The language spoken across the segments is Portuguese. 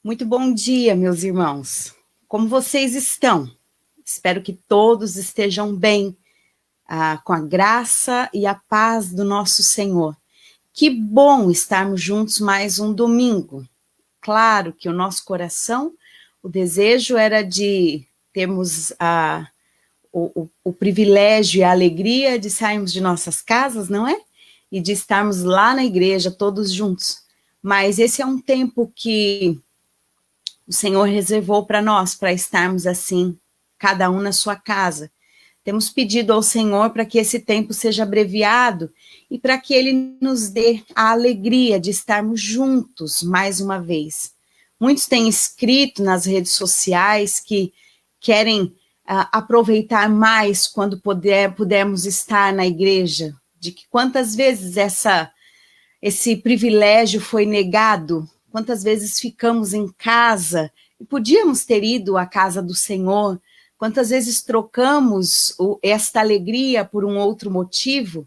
Muito bom dia, meus irmãos. Como vocês estão? Espero que todos estejam bem, com a graça e a paz do nosso Senhor. Que bom estarmos juntos mais um domingo. Claro que o nosso coração, o desejo era de termos o privilégio e a alegria de sairmos de nossas casas, não é? E de estarmos lá na igreja todos juntos. Mas esse é um tempo que o Senhor reservou para nós, para estarmos assim, cada um na sua casa. Temos pedido ao Senhor para que esse tempo seja abreviado e para que Ele nos dê a alegria de estarmos juntos mais uma vez. Muitos têm escrito nas redes sociais que querem aproveitar mais quando pudermos estar na igreja, de que quantas vezes esse privilégio foi negado, quantas vezes ficamos em casa e podíamos ter ido à casa do Senhor, quantas vezes trocamos esta alegria por um outro motivo,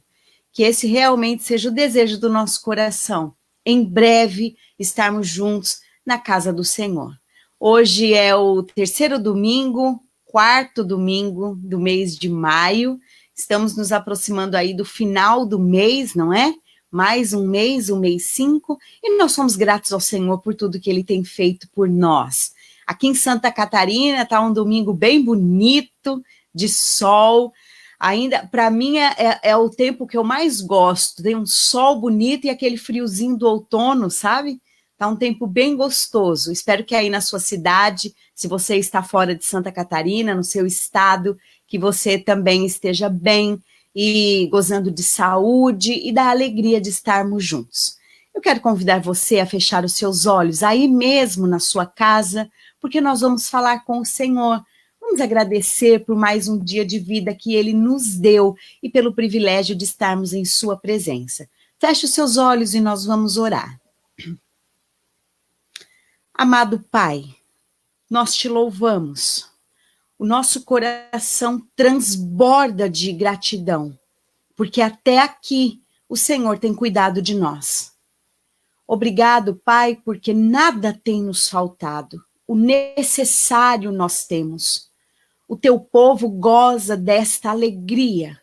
que esse realmente seja o desejo do nosso coração. Em breve estarmos juntos na casa do Senhor. Hoje é o terceiro domingo, quarto domingo do mês de maio, estamos nos aproximando aí do final do mês, não é? Mais um mês, o mês 5, e nós somos gratos ao Senhor por tudo que Ele tem feito por nós. Aqui em Santa Catarina está um domingo bem bonito, de sol, ainda, para mim, é o tempo que eu mais gosto, tem um sol bonito e aquele friozinho do outono, sabe? Está um tempo bem gostoso, espero que aí na sua cidade, se você está fora de Santa Catarina, no seu estado, que você também esteja bem, e gozando de saúde e da alegria de estarmos juntos. Eu quero convidar você a fechar os seus olhos aí mesmo na sua casa, porque nós vamos falar com o Senhor. Vamos agradecer por mais um dia de vida que Ele nos deu e pelo privilégio de estarmos em sua presença. Feche os seus olhos e nós vamos orar. Amado Pai, nós te louvamos. O nosso coração transborda de gratidão, porque até aqui o Senhor tem cuidado de nós. Obrigado, Pai, porque nada tem nos faltado. O necessário nós temos. O teu povo goza desta alegria,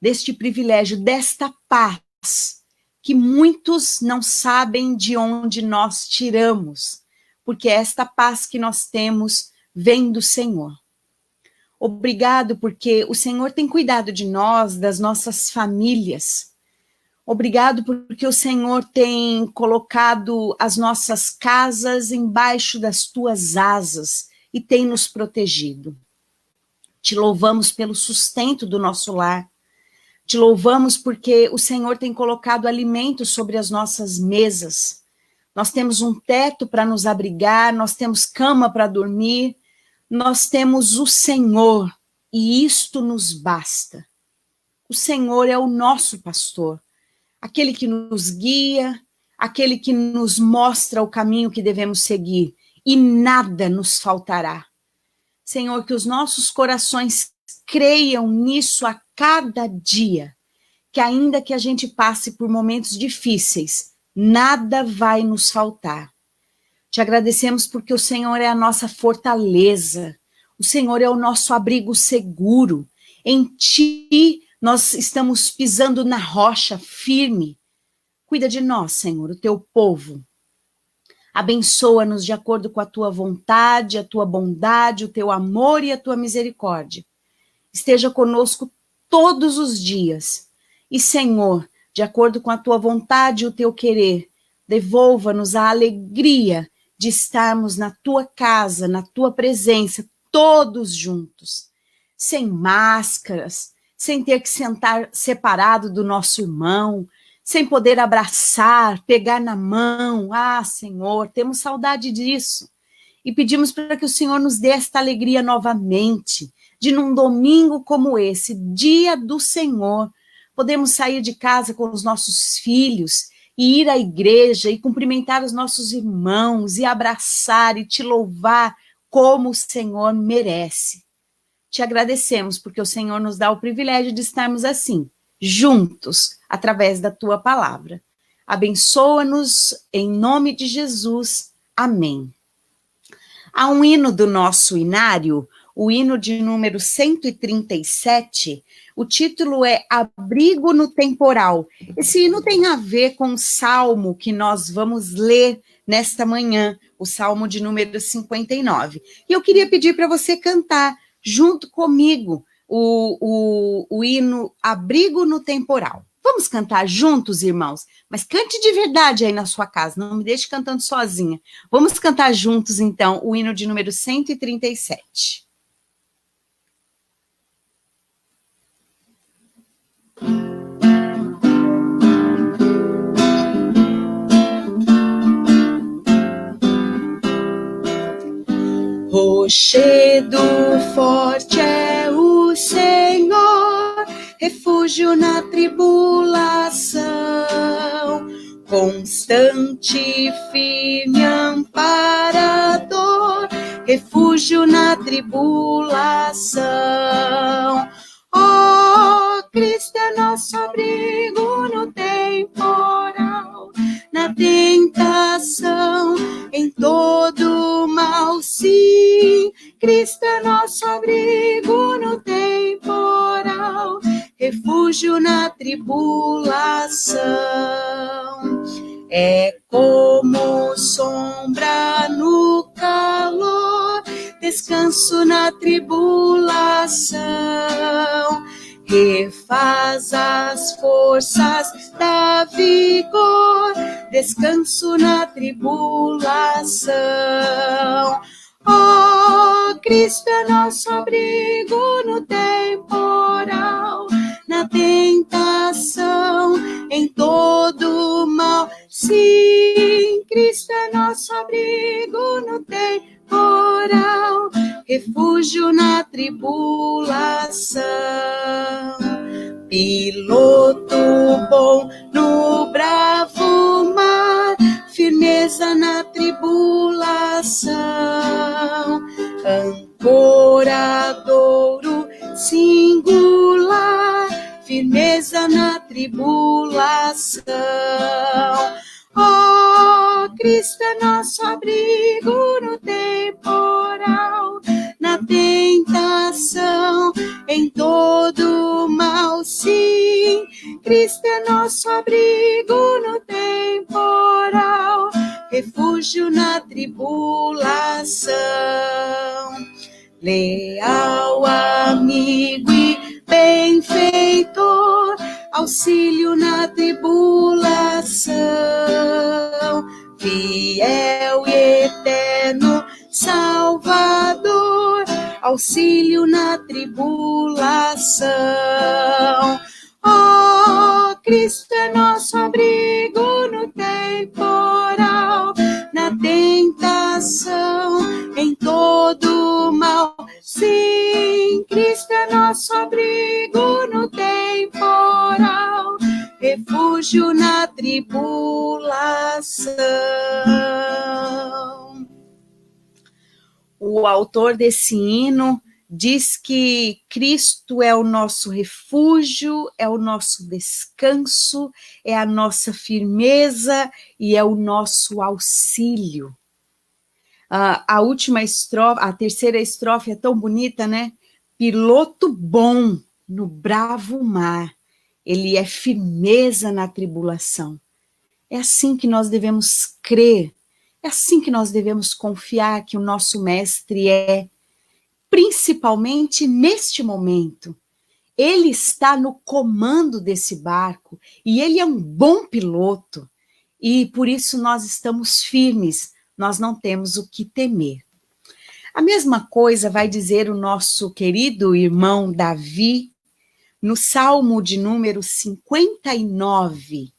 deste privilégio, desta paz, que muitos não sabem de onde nós tiramos, porque esta paz que nós temos vem do Senhor. Obrigado porque o Senhor tem cuidado de nós, das nossas famílias. Obrigado porque o Senhor tem colocado as nossas casas embaixo das tuas asas e tem nos protegido. Te louvamos pelo sustento do nosso lar. Te louvamos porque o Senhor tem colocado alimento sobre as nossas mesas. Nós temos um teto para nos abrigar, nós temos cama para dormir, nós temos o Senhor, e isto nos basta. O Senhor é o nosso pastor, aquele que nos guia, aquele que nos mostra o caminho que devemos seguir, e nada nos faltará. Senhor, que os nossos corações creiam nisso a cada dia, que ainda que a gente passe por momentos difíceis, nada vai nos faltar. Te agradecemos porque o Senhor é a nossa fortaleza, o Senhor é o nosso abrigo seguro. Em Ti nós estamos pisando na rocha firme. Cuida de nós, Senhor, o Teu povo. Abençoa-nos de acordo com a Tua vontade, a Tua bondade, o Teu amor e a Tua misericórdia. Esteja conosco todos os dias. E, Senhor, de acordo com a Tua vontade e o Teu querer, devolva-nos a alegria de estarmos na Tua casa, na Tua presença, todos juntos, sem máscaras, sem ter que sentar separado do nosso irmão, sem poder abraçar, pegar na mão. Ah, Senhor, temos saudade disso. E pedimos para que o Senhor nos dê esta alegria novamente, de num domingo como esse, dia do Senhor, podemos sair de casa com os nossos filhos e ir à igreja e cumprimentar os nossos irmãos e abraçar e te louvar como o Senhor merece. Te agradecemos porque o Senhor nos dá o privilégio de estarmos assim, juntos, através da tua palavra. Abençoa-nos em nome de Jesus. Amém. Há um hino do nosso inário, o hino de número 137, o título é Abrigo no Temporal. Esse hino tem a ver com o salmo que nós vamos ler nesta manhã, o salmo de número 59. E eu queria pedir para você cantar junto comigo o hino Abrigo no Temporal. Vamos cantar juntos, irmãos? Mas cante de verdade aí na sua casa, não me deixe cantando sozinha. Vamos cantar juntos, então, o hino de número 137. Rochedo forte é o Senhor, refúgio na tribulação, constante, firme, amparador, refúgio na tribulação. Ó, Cristo é nosso abrigo no temporal, na tentação, em todo mal, sim. Cristo é nosso abrigo no temporal, refúgio na tribulação. É como sombra no calor, descanso na tribulação. Refaz as forças, dá vigor, descanso na tribulação. Ó, Cristo é nosso abrigo no temporal, na tentação, em todo mal. Sim, Cristo é nosso abrigo no temporal, refúgio na tribulação. Piloto bom no bravo mar, firmeza na tribulação. Ancoradouro singular, firmeza na tribulação. Ó, Cristo é nosso abrigo no temporal, na tentação, em todo mal, sim. Cristo é nosso abrigo no temporal, refúgio na tribulação. Leal amigo e benfeitor, auxílio na tribulação. Fiel e eterno Salvador, auxílio na tribulação. Ó, Cristo é nosso abrigo no temporal, na tentação, em todo mal. Sim, Cristo é nosso abrigo no temporal, refúgio na tribulação. O autor desse hino diz que Cristo é o nosso refúgio, é o nosso descanso, é a nossa firmeza e é o nosso auxílio. A última estrofe, a terceira estrofe é tão bonita, né? Piloto bom no bravo mar, ele é firmeza na tribulação. É assim que nós devemos crer, é assim que nós devemos confiar que o nosso mestre é, principalmente neste momento. Ele está no comando desse barco e ele é um bom piloto e por isso nós estamos firmes, nós não temos o que temer. A mesma coisa vai dizer o nosso querido irmão Davi no Salmo de número 59.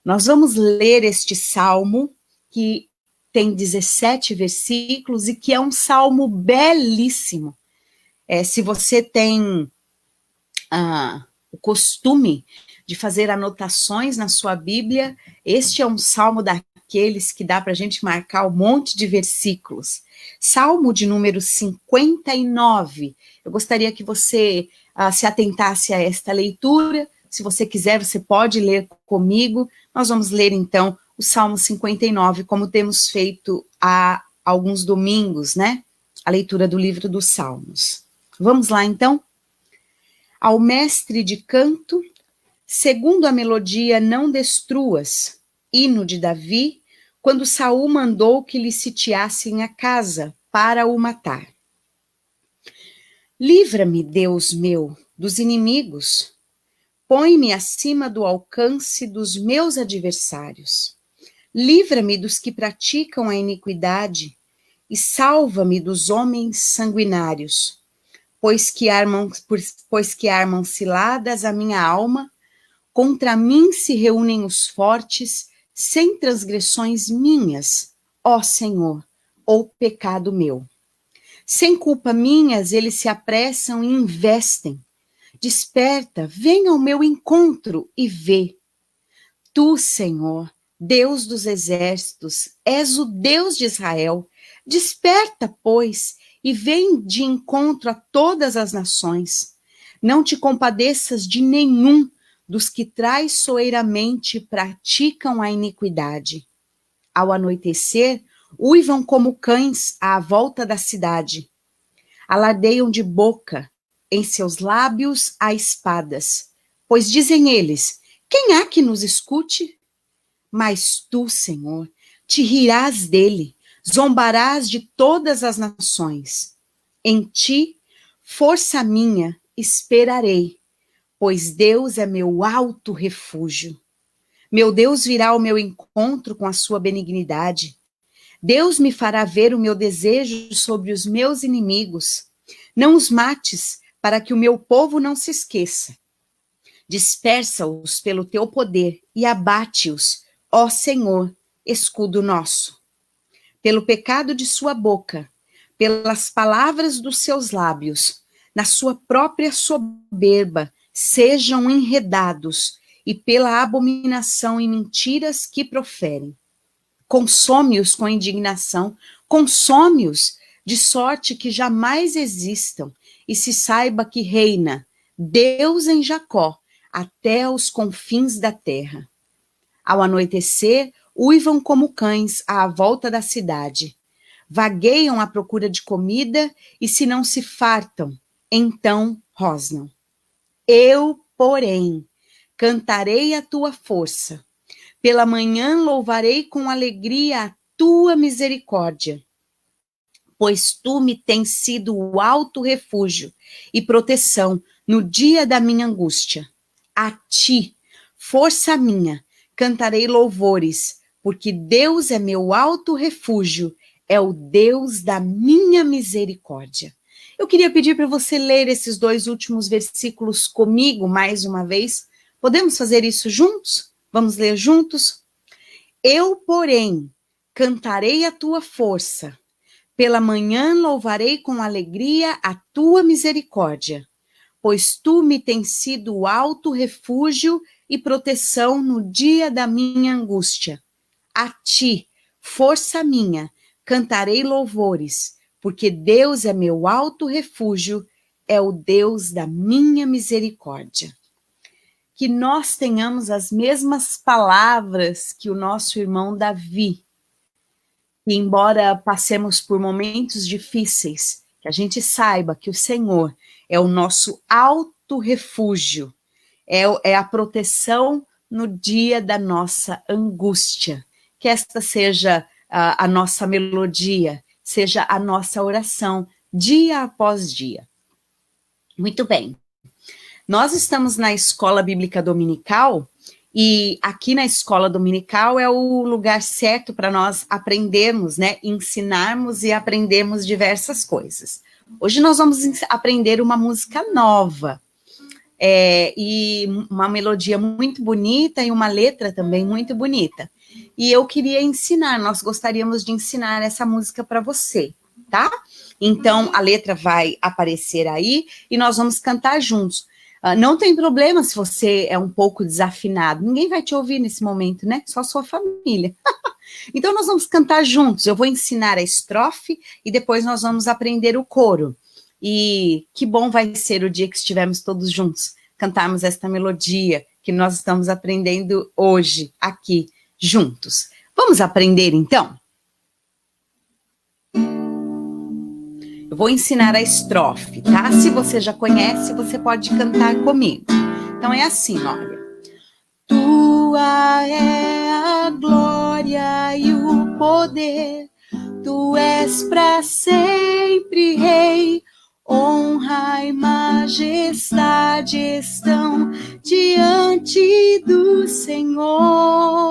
Nós vamos ler este salmo que tem 17 versículos e que é um salmo belíssimo. Se você tem o costume de fazer anotações na sua Bíblia, este é um salmo daqueles que dá para a gente marcar um monte de versículos. Salmo de número 59. Eu gostaria que você se atentasse a esta leitura. Se você quiser, você pode ler comigo. Nós vamos ler, então, o Salmo 59, como temos feito alguns domingos, né? A leitura do livro dos Salmos. Vamos lá, então? Ao mestre de canto, segundo a melodia Não Destruas, hino de Davi, quando Saul mandou que lhe sitiassem a casa para o matar. Livra-me, Deus meu, dos inimigos, põe-me acima do alcance dos meus adversários. Livra-me dos que praticam a iniquidade e salva-me dos homens sanguinários, pois que armam ciladas a minha alma, contra mim se reúnem os fortes, sem transgressões minhas, ó Senhor, ou pecado meu. Sem culpa minhas, eles se apressam e investem. Desperta, vem ao meu encontro e vê. Tu, Senhor, Deus dos exércitos, és o Deus de Israel. Desperta, pois, e vem de encontro a todas as nações. Não te compadeças de nenhum dos que traiçoeiramente praticam a iniquidade. Ao anoitecer, uivam como cães à volta da cidade. Alardeiam de boca, em seus lábios há espadas. Pois dizem eles, quem há que nos escute? Mas tu, Senhor, te rirás dele, zombarás de todas as nações. Em ti, força minha, esperarei, pois Deus é meu alto refúgio. Meu Deus virá ao meu encontro com a sua benignidade. Deus me fará ver o meu desejo sobre os meus inimigos. Não os mates, para que o meu povo não se esqueça. Dispersa-os pelo teu poder e abate-os, ó Senhor, escudo nosso. Pelo pecado de sua boca, pelas palavras dos seus lábios, na sua própria soberba, sejam enredados, e pela abominação e mentiras que proferem. Consome-os com indignação, consome-os, de sorte que jamais existam, e se saiba que reina Deus em Jacó, até os confins da terra. Ao anoitecer, uivam como cães à volta da cidade. Vagueiam à procura de comida, e se não se fartam, então rosnam. Eu, porém, cantarei a tua força. Pela manhã louvarei com alegria a tua misericórdia, pois tu me tens sido o alto refúgio e proteção no dia da minha angústia. A ti, força minha, cantarei louvores, porque Deus é meu alto refúgio, é o Deus da minha misericórdia. Eu queria pedir para você ler esses 2 últimos versículos comigo mais uma vez. Podemos fazer isso juntos? Vamos ler juntos? Eu, porém, cantarei a tua força. Pela manhã louvarei com alegria a tua misericórdia, pois tu me tens sido o alto refúgio e proteção no dia da minha angústia. A ti, força minha, cantarei louvores, porque Deus é meu alto refúgio, é o Deus da minha misericórdia. Que nós tenhamos as mesmas palavras que o nosso irmão Davi. E embora passemos por momentos difíceis, que a gente saiba que o Senhor é o nosso alto refúgio, é a proteção no dia da nossa angústia. Que esta seja a nossa melodia, seja a nossa oração, dia após dia. Muito bem. Nós estamos na Escola Bíblica Dominical, e aqui na Escola Dominical é o lugar certo para nós aprendermos, né? Ensinarmos e aprendermos diversas coisas. Hoje nós vamos aprender uma música nova, e uma melodia muito bonita e uma letra também muito bonita. E eu queria ensinar, nós gostaríamos de ensinar essa música para você, tá? Então, a letra vai aparecer aí e nós vamos cantar juntos. Não tem problema se você é um pouco desafinado, ninguém vai te ouvir nesse momento, né? Só sua família. Então, nós vamos cantar juntos. Eu vou ensinar a estrofe e depois nós vamos aprender o coro. E que bom vai ser o dia que estivermos todos juntos, cantarmos esta melodia que nós estamos aprendendo hoje, aqui, juntos. Vamos aprender, então? Eu vou ensinar a estrofe, tá? Se você já conhece, você pode cantar comigo. Então é assim, olha. Tua é a glória e o poder, tu és para sempre rei, honra e majestade estão diante do Senhor.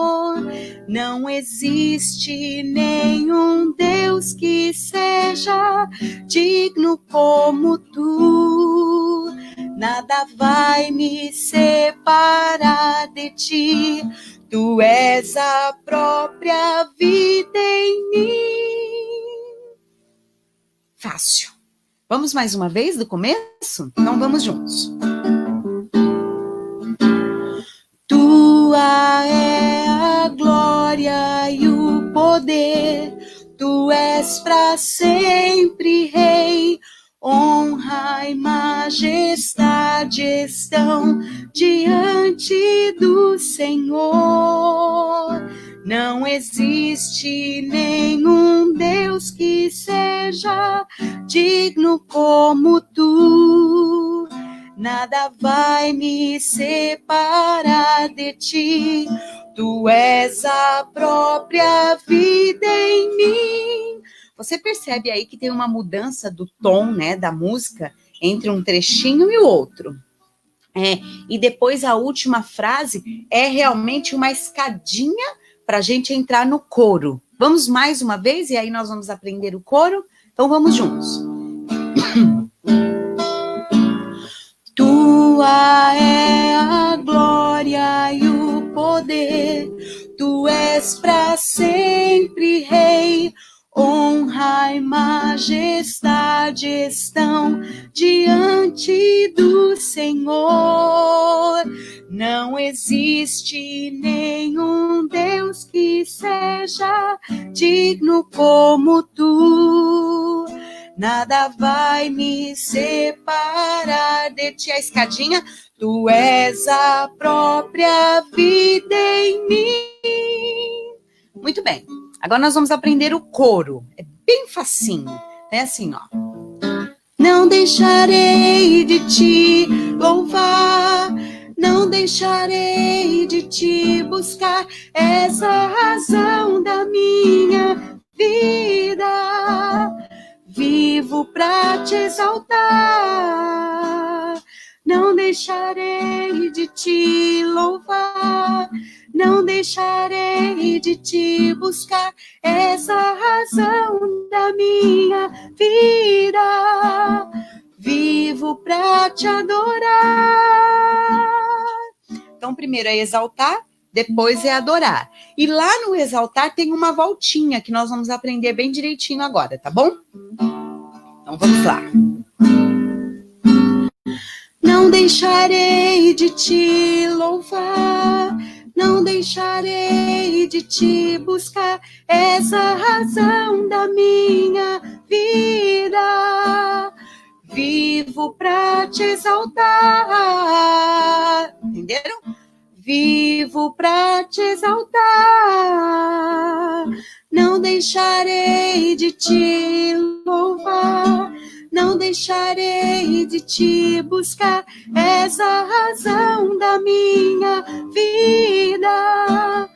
Não existe nenhum Deus que seja digno como tu. Nada vai me separar de ti. Tu és a própria vida em mim. Fácil. Vamos mais uma vez do começo? Então vamos juntos. Tua é a glória e o poder, tu és para sempre rei, honra e majestade estão diante do Senhor. Não existe nenhum Deus que seja digno como tu. Nada vai me separar de ti. Tu és a própria vida em mim. Você percebe aí que tem uma mudança do tom, né, da música entre um trechinho e o outro. E depois a última frase é realmente uma escadinha para a gente entrar no coro. Vamos mais uma vez e aí nós vamos aprender o coro? Então vamos juntos. Tua é a glória e o poder, tu és para sempre rei, honra e majestade estão diante do Senhor. Não existe nenhum Deus que seja digno como tu. Nada vai me separar de ti. A escadinha, tu és a própria vida em mim. Muito bem. Agora nós vamos aprender o coro. É bem facinho. É assim, ó. Não deixarei de te louvar, não deixarei de te buscar, essa razão da minha vida. Vivo pra te exaltar, não deixarei de te louvar, não deixarei de te buscar, essa razão da minha vida. Vivo pra te adorar. Então, primeiro é exaltar, depois é adorar. E lá no exaltar tem uma voltinha que nós vamos aprender bem direitinho agora, tá bom? Então vamos lá. Não deixarei de te louvar, não deixarei de te buscar, essa razão da minha vida. Vivo pra te exaltar. Entenderam? Vivo pra te exaltar, não deixarei de te louvar, não deixarei de te buscar, essa razão da minha vida.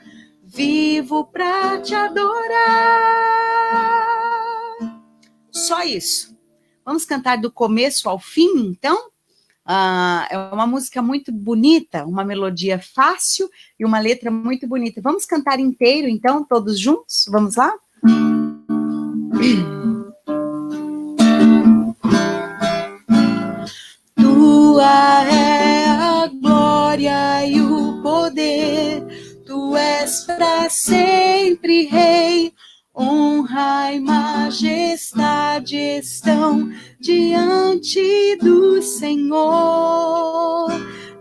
Vivo pra te adorar. Só isso. Vamos cantar do começo ao fim, então? É uma música muito bonita, uma melodia fácil e uma letra muito bonita. Vamos cantar inteiro, então, todos juntos? Vamos lá? Tua é a glória e o poder, tu és para sempre rei, honra e majestade estão diante do Senhor.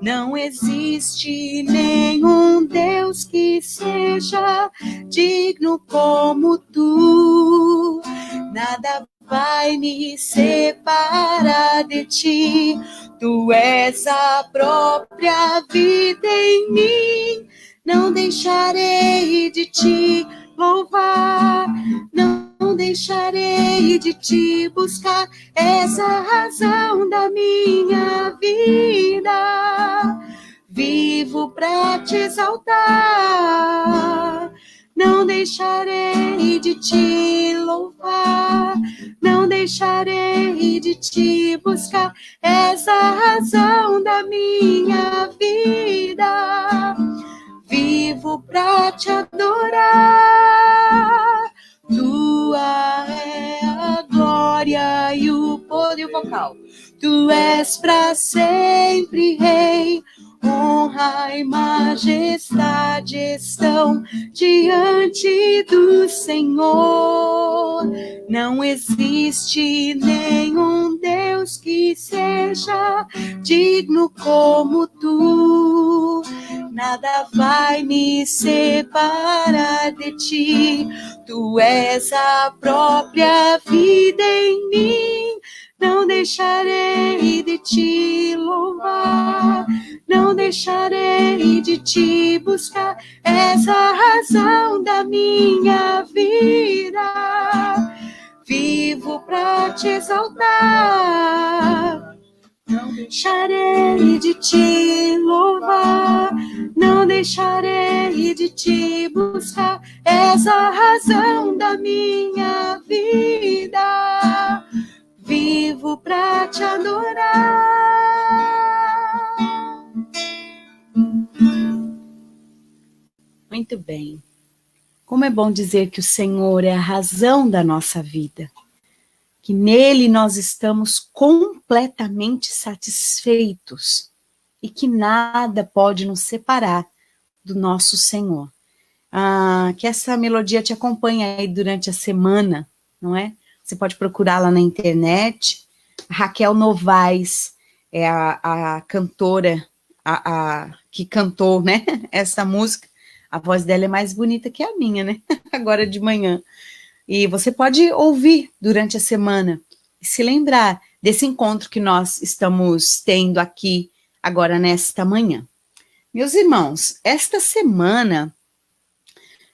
Não existe nenhum Deus que seja digno como tu. Nada vai me separar de ti. Tu és a própria vida em mim. Não deixarei de te louvar, não deixarei deixarei de te buscar, és a razão da minha vida. Vivo pra te exaltar, não deixarei de te louvar, não deixarei de te buscar, és a razão da minha vida. Vivo pra te adorar, tua é a glória e o poder e o vocal. Tu és pra sempre rei, honra e majestade estão diante do Senhor. Não existe nenhum Deus que seja digno como tu. Nada vai me separar de ti. Tu és a própria vida em mim. Não deixarei de te louvar, não deixarei de te buscar, és a razão da minha vida. Vivo pra te exaltar, não deixarei de te louvar, não deixarei de te buscar, és a razão da minha vida. Vivo pra te adorar. Muito bem. Como é bom dizer que o Senhor é a razão da nossa vida, que nele nós estamos completamente satisfeitos e que nada pode nos separar do nosso Senhor. Que essa melodia te acompanhe aí durante a semana, não é? Você pode procurá-la na internet. A Raquel Novaes é a cantora que cantou, né, essa música. A voz dela é mais bonita que a minha, né? Agora de manhã. E você pode ouvir durante a semana e se lembrar desse encontro que nós estamos tendo aqui agora nesta manhã. Meus irmãos, esta semana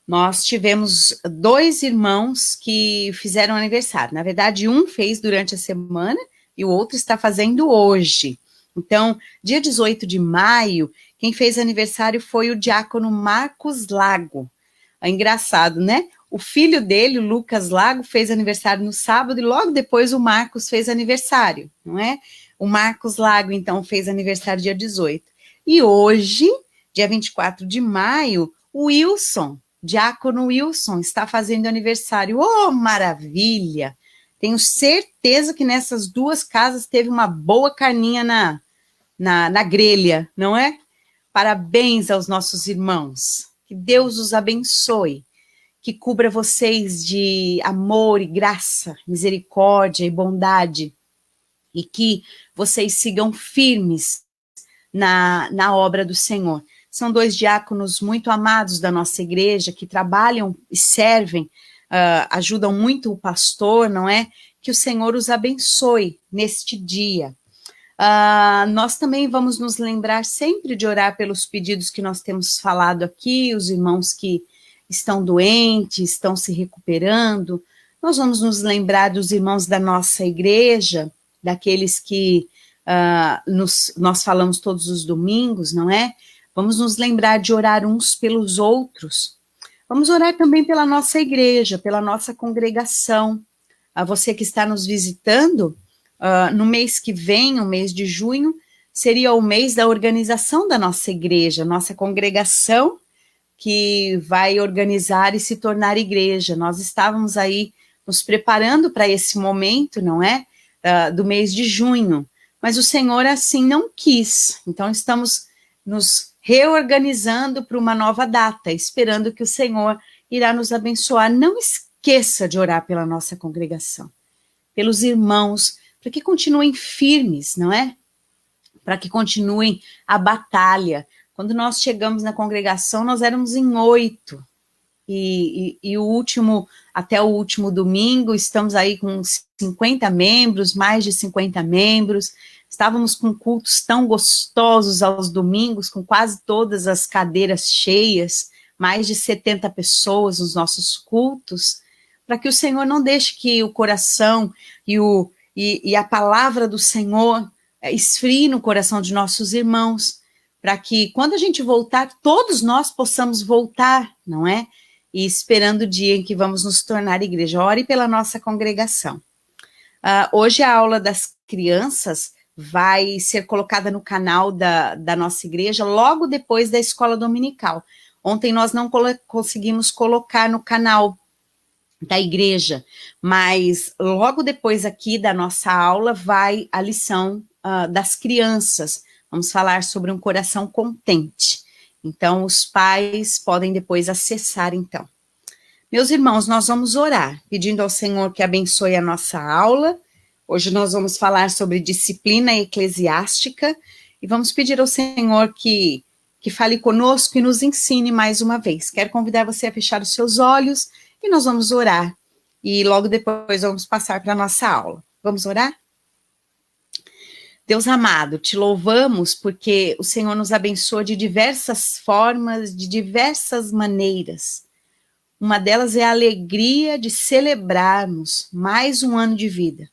nós tivemos 2 irmãos que fizeram aniversário. Na verdade, um fez durante a semana e o outro está fazendo hoje. Então, dia 18 de maio, quem fez aniversário foi o diácono Marcos Lago. É engraçado, né? O filho dele, o Lucas Lago, fez aniversário no sábado e logo depois o Marcos fez aniversário, não é? O Marcos Lago, então, fez aniversário dia 18. E hoje, dia 24 de maio, o Wilson, diácono Wilson, está fazendo aniversário. Oh, maravilha! Tenho certeza que nessas 2 casas teve uma boa carninha na grelha, não é? Parabéns aos nossos irmãos. Que Deus os abençoe. Que cubra vocês de amor e graça, misericórdia e bondade. E que vocês sigam firmes na obra do Senhor. São 2 diáconos muito amados da nossa igreja, que trabalham e servem, ajudam muito o pastor, não é? Que o Senhor os abençoe neste dia. Nós também vamos nos lembrar sempre de orar pelos pedidos que nós temos falado aqui, os irmãos que estão doentes, estão se recuperando. Nós vamos nos lembrar dos irmãos da nossa igreja, daqueles que nós falamos todos os domingos, não é? Vamos nos lembrar de orar uns pelos outros. Vamos orar também pela nossa igreja, pela nossa congregação. A você que está nos visitando, no mês que vem, o mês de junho, seria o mês da organização da nossa igreja, nossa congregação que vai organizar e se tornar igreja. Nós estávamos aí nos preparando para esse momento, não é? Do mês de junho, mas o Senhor assim não quis. Então estamos nos reorganizando para uma nova data, esperando que o Senhor irá nos abençoar. Não esqueça de orar pela nossa congregação, pelos irmãos, para que continuem firmes, não é? Para que continuem a batalha. Quando nós chegamos na congregação, nós éramos em 8, e até o último domingo, estamos aí com 50 membros, mais de 50 membros. Estávamos com cultos tão gostosos aos domingos, com quase todas as cadeiras cheias, mais de 70 pessoas nos nossos cultos. para que o Senhor não deixe que o coração e a palavra do Senhor esfrie no coração de nossos irmãos, para que quando a gente voltar, todos nós possamos voltar, não é? E esperando o dia em que vamos nos tornar igreja. Ore pela nossa congregação. Hoje a aula das crianças vai ser colocada no canal da nossa igreja logo depois da escola dominical. Ontem nós não conseguimos colocar no canal da igreja, mas logo depois aqui da nossa aula vai a lição das crianças. Vamos falar sobre um coração contente. Então, os pais podem depois acessar, então. Meus irmãos, nós vamos orar, pedindo ao Senhor que abençoe a nossa aula. Hoje nós vamos falar sobre disciplina eclesiástica e vamos pedir ao Senhor que fale conosco e nos ensine mais uma vez. Quero convidar você a fechar os seus olhos e nós vamos orar. E logo depois vamos passar para a nossa aula. Vamos orar? Deus amado, te louvamos porque o Senhor nos abençoa de diversas formas, de diversas maneiras. Uma delas é a alegria de celebrarmos mais um ano de vida.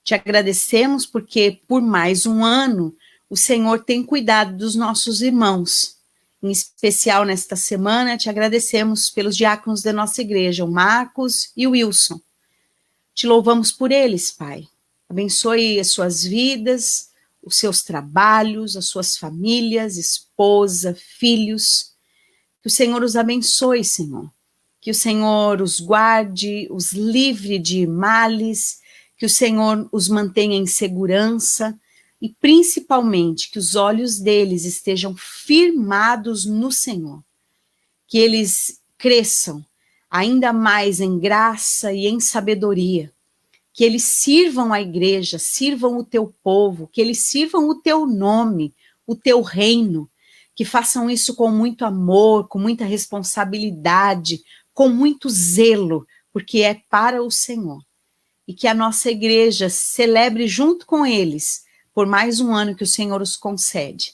Te agradecemos porque por mais um ano o Senhor tem cuidado dos nossos irmãos. Em especial nesta semana, te agradecemos pelos diáconos da nossa igreja, o Marcos e o Wilson. Te louvamos por eles, Pai. Abençoe as suas vidas, os seus trabalhos, as suas famílias, esposa, filhos. Que o Senhor os abençoe, Senhor. Que o Senhor os guarde, os livre de males, que o Senhor os mantenha em segurança e, principalmente, que os olhos deles estejam firmados no Senhor. Que eles cresçam ainda mais em graça e em sabedoria. Que eles sirvam a igreja, sirvam o teu povo, que eles sirvam o teu nome, o teu reino, que façam isso com muito amor, com muita responsabilidade, com muito zelo, porque é para o Senhor. E que a nossa igreja celebre junto com eles, por mais um ano que o Senhor os concede.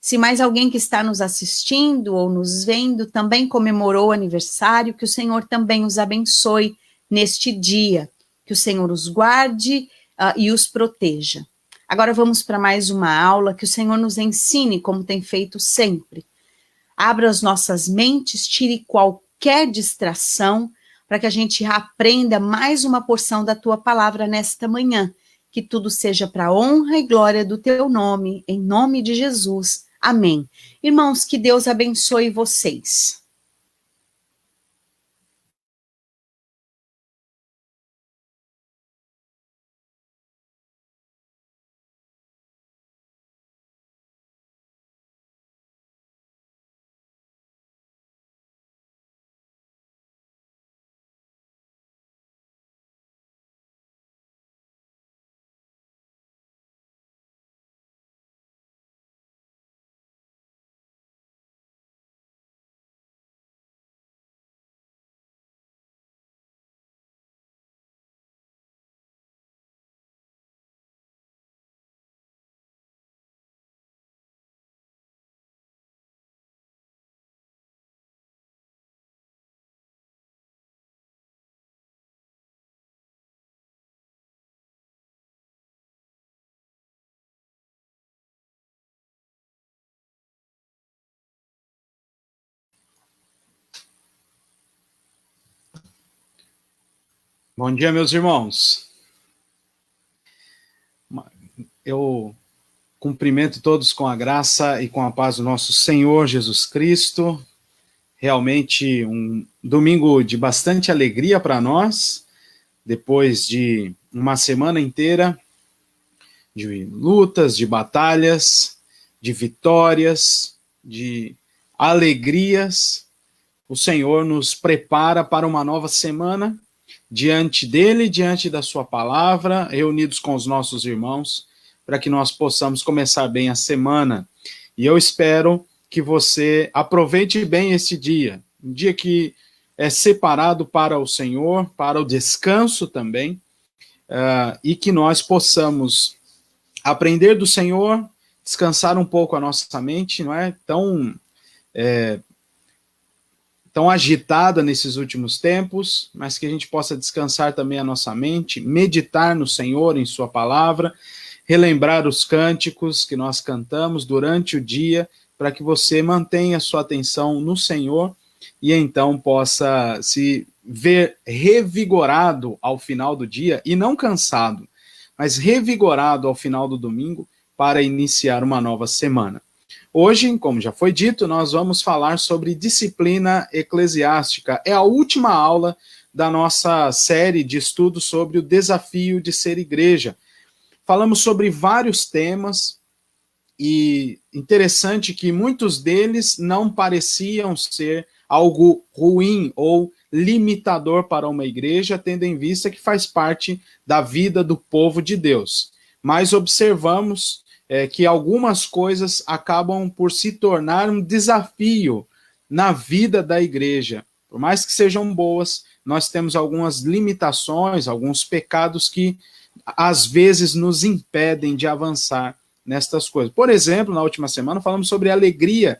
Se mais alguém que está nos assistindo ou nos vendo também comemorou o aniversário, que o Senhor também os abençoe neste dia. Que o Senhor os guarde e os proteja. Agora vamos para mais uma aula, que o Senhor nos ensine como tem feito sempre. Abra as nossas mentes, tire qualquer distração, para que a gente aprenda mais uma porção da tua palavra nesta manhã. Que tudo seja para a honra e glória do teu nome, em nome de Jesus. Amém. Irmãos, que Deus abençoe vocês. Bom dia, meus irmãos. Eu cumprimento todos com a graça e com a paz do nosso Senhor Jesus Cristo. Realmente um domingo de bastante alegria para nós, depois de uma semana inteira de lutas, de batalhas, de vitórias, de alegrias. O Senhor nos prepara para uma nova semana, diante dele, diante da sua palavra, reunidos com os nossos irmãos, para que nós possamos começar bem a semana. E eu espero que você aproveite bem esse dia, um dia que é separado para o Senhor, para o descanso também, e que nós possamos aprender do Senhor, descansar um pouco a nossa mente, não é tão tão agitada nesses últimos tempos, mas que a gente possa descansar também a nossa mente, meditar no Senhor, em sua palavra, relembrar os cânticos que nós cantamos durante o dia, para que você mantenha sua atenção no Senhor e então possa se ver revigorado ao final do dia, e não cansado, mas revigorado ao final do domingo para iniciar uma nova semana. Hoje, como já foi dito, nós vamos falar sobre disciplina eclesiástica. É a última aula da nossa série de estudos sobre o desafio de ser igreja. Falamos sobre vários temas e interessante que muitos deles não pareciam ser algo ruim ou limitador para uma igreja, tendo em vista que faz parte da vida do povo de Deus. Mas observamos que algumas coisas acabam por se tornar um desafio na vida da igreja. Por mais que sejam boas, nós temos algumas limitações, alguns pecados que às vezes nos impedem de avançar nestas coisas. Por exemplo, na última semana falamos sobre alegria,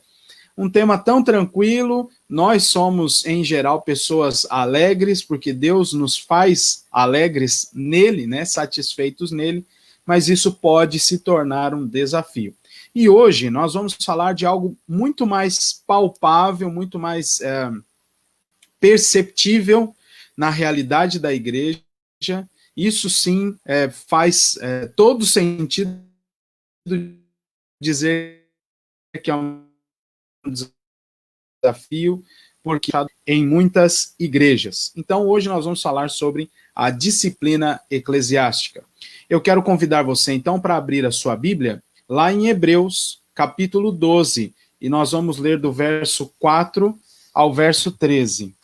um tema tão tranquilo. Nós somos, em geral, pessoas alegres, porque Deus nos faz alegres nele, né, satisfeitos nele, mas isso pode se tornar um desafio. E hoje nós vamos falar de algo muito mais palpável, muito mais perceptível na realidade da igreja. Isso sim faz todo sentido dizer que é um desafio, porque em muitas igrejas. Então, hoje nós vamos falar sobre a disciplina eclesiástica. Eu quero convidar você, então, para abrir a sua Bíblia, lá em Hebreus, capítulo 12, e nós vamos ler do verso 4 ao verso 13.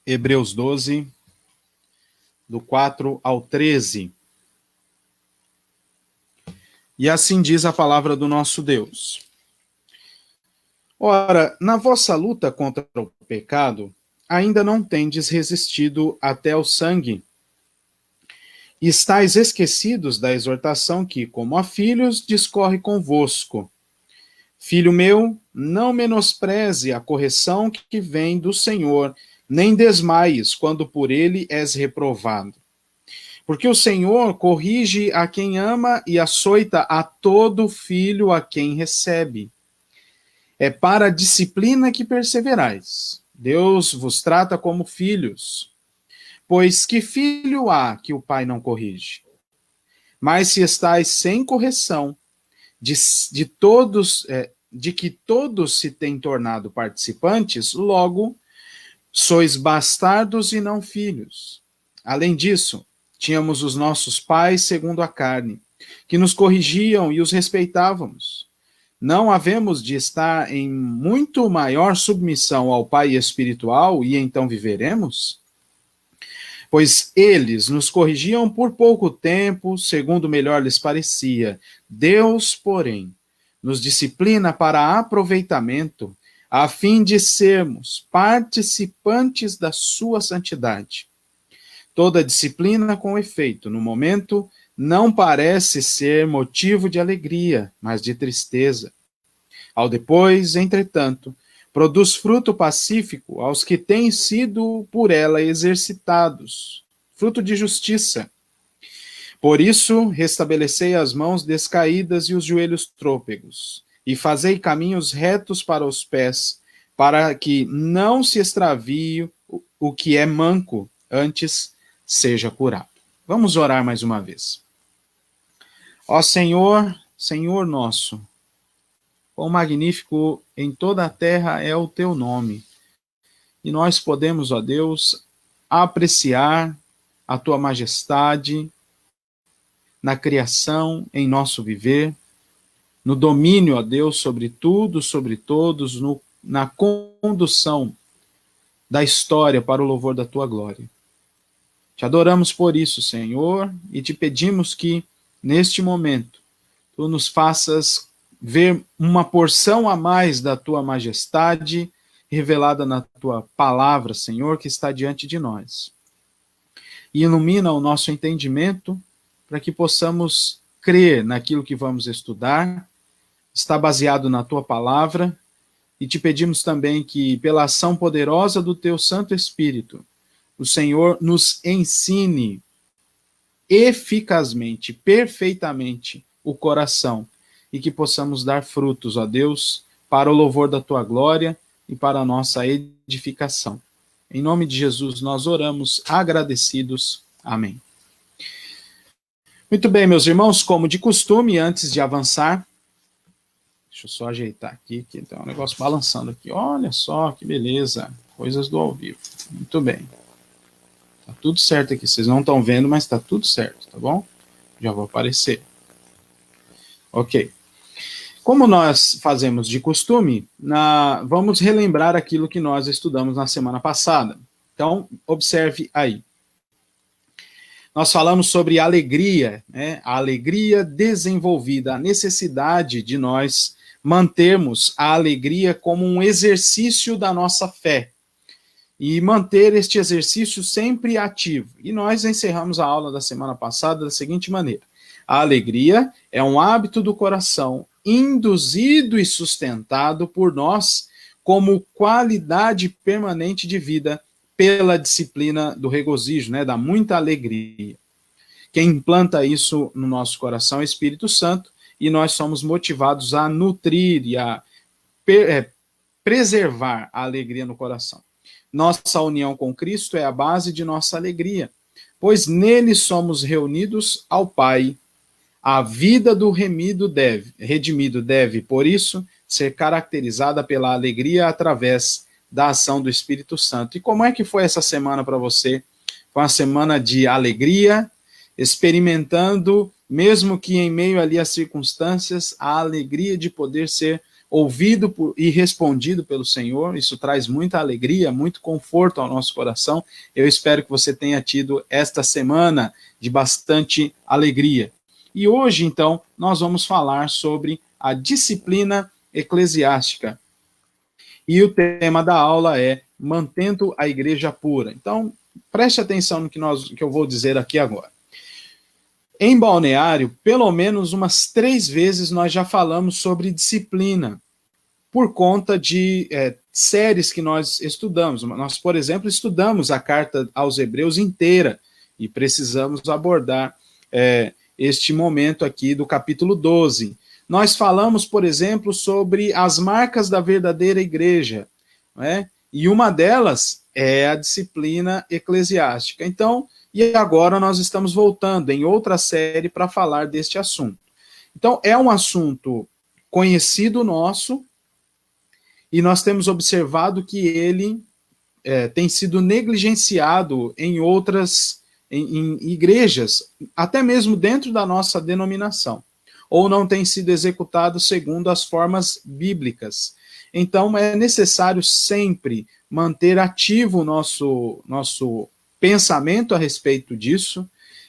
Hebreus 12, do 4 ao 13. E assim diz a palavra do nosso Deus. Ora, na vossa luta contra o pecado, ainda não tendes resistido até ao sangue. E estáis esquecidos da exortação que, como a filhos, discorre convosco. Filho meu, não menospreze a correção que vem do Senhor, nem desmaies quando por ele és reprovado. Porque o Senhor corrige a quem ama e açoita a todo filho a quem recebe. É para a disciplina que perseverais. Deus vos trata como filhos. Pois que filho há que o pai não corrige? Mas se estáis sem correção, de que todos se têm tornado participantes, logo sois bastardos e não filhos. Além disso, tínhamos os nossos pais segundo a carne, que nos corrigiam e os respeitávamos. Não havemos de estar em muito maior submissão ao Pai espiritual e então viveremos? Pois eles nos corrigiam por pouco tempo, segundo melhor lhes parecia. Deus, porém, nos disciplina para aproveitamento, a fim de sermos participantes da sua santidade. Toda disciplina com efeito, no momento, não parece ser motivo de alegria, mas de tristeza. Ao depois, entretanto, produz fruto pacífico aos que têm sido por ela exercitados, fruto de justiça. Por isso, restabelecei as mãos descaídas e os joelhos trôpegos, e fazei caminhos retos para os pés, para que não se extravie o que é manco, antes seja curado. Vamos orar mais uma vez. Ó Senhor, Senhor nosso, quão magnífico em toda a terra é o teu nome. E nós podemos, ó Deus, apreciar a tua majestade na criação, em nosso viver, no domínio, ó Deus, sobre tudo, sobre todos, na condução da história para o louvor da tua glória. Te adoramos por isso, Senhor, e te pedimos que, neste momento, tu nos faças ver uma porção a mais da tua majestade revelada na tua palavra, Senhor, que está diante de nós. e ilumina o nosso entendimento para que possamos crer naquilo que vamos estudar, está baseado na tua palavra, e te pedimos também que, pela ação poderosa do teu Santo Espírito, o Senhor nos ensine eficazmente, perfeitamente o coração, e que possamos dar frutos, ó Deus, para o louvor da tua glória e para a nossa edificação. Em nome de Jesus nós oramos agradecidos. Amém. Muito bem, meus irmãos, como de costume, antes de avançar, deixa eu só ajeitar aqui, que tem um negócio balançando aqui. Olha só que beleza, coisas do ao vivo. Muito bem. Tá tudo certo aqui, vocês não estão vendo, mas tá tudo certo, tá bom? Já vou aparecer. Ok. Como nós fazemos de costume, vamos relembrar aquilo que nós estudamos na semana passada. Então, observe aí. Nós falamos sobre alegria, né? A alegria desenvolvida, a necessidade de nós mantermos a alegria como um exercício da nossa fé e manter este exercício sempre ativo. E nós encerramos a aula da semana passada da seguinte maneira: a alegria é um hábito do coração induzido e sustentado por nós como qualidade permanente de vida pela disciplina do regozijo, né, da muita alegria. Quem implanta isso no nosso coração é o Espírito Santo, e nós somos motivados a nutrir e a preservar a alegria no coração. Nossa união com Cristo é a base de nossa alegria, pois nele somos reunidos ao Pai. A vida do redimido deve, por isso, ser caracterizada pela alegria através da ação do Espírito Santo. E como é que foi essa semana para você? Foi uma semana de alegria, experimentando, mesmo que em meio ali às circunstâncias, a alegria de poder ser ouvido e respondido pelo Senhor. Isso traz muita alegria, muito conforto ao nosso coração. Eu espero que você tenha tido esta semana de bastante alegria. E hoje, então, nós vamos falar sobre a disciplina eclesiástica. E o tema da aula é Mantendo a Igreja Pura. Então, preste atenção no que eu vou dizer aqui agora. Em Balneário, pelo menos umas 3 vezes nós já falamos sobre disciplina, por conta de séries que nós estudamos. Nós, por exemplo, estudamos a carta aos Hebreus inteira, e precisamos abordar este momento aqui do capítulo 12. Nós falamos, por exemplo, sobre as marcas da verdadeira igreja, né? E uma delas é a disciplina eclesiástica. Então, e agora nós estamos voltando em outra série para falar deste assunto. Então, é um assunto conhecido nosso, e nós temos observado que ele tem sido negligenciado em outras em igrejas, até mesmo dentro da nossa denominação, ou não tem sido executado segundo as formas bíblicas. Então, é necessário sempre manter ativo o nosso pensamento a respeito disso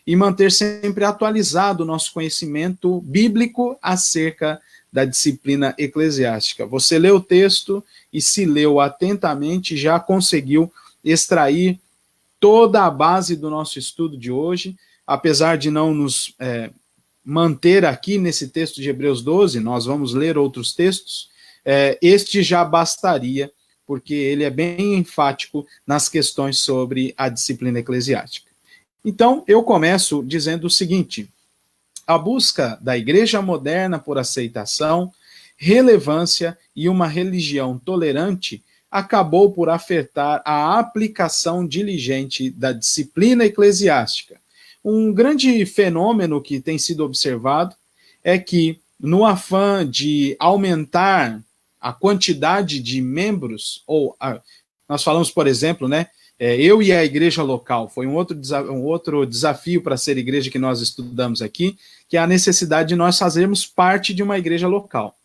e manter sempre atualizado o nosso conhecimento bíblico acerca da disciplina eclesiástica. Você leu o texto e, se leu atentamente, já conseguiu extrair toda a base do nosso estudo de hoje. Apesar de não nos manter aqui nesse texto de Hebreus 12, nós vamos ler outros textos, este já bastaria, porque ele é bem enfático nas questões sobre a disciplina eclesiástica. Então, eu começo dizendo o seguinte: a busca da igreja moderna por aceitação, relevância e uma religião tolerante acabou por afetar a aplicação diligente da disciplina eclesiástica. Um grande fenômeno que tem sido observado é que, no afã de aumentar a quantidade de membros, nós falamos, por exemplo, né, eu e a igreja local, foi um outro desafio para ser igreja que nós estudamos aqui, que é a necessidade de nós fazermos parte de uma igreja local.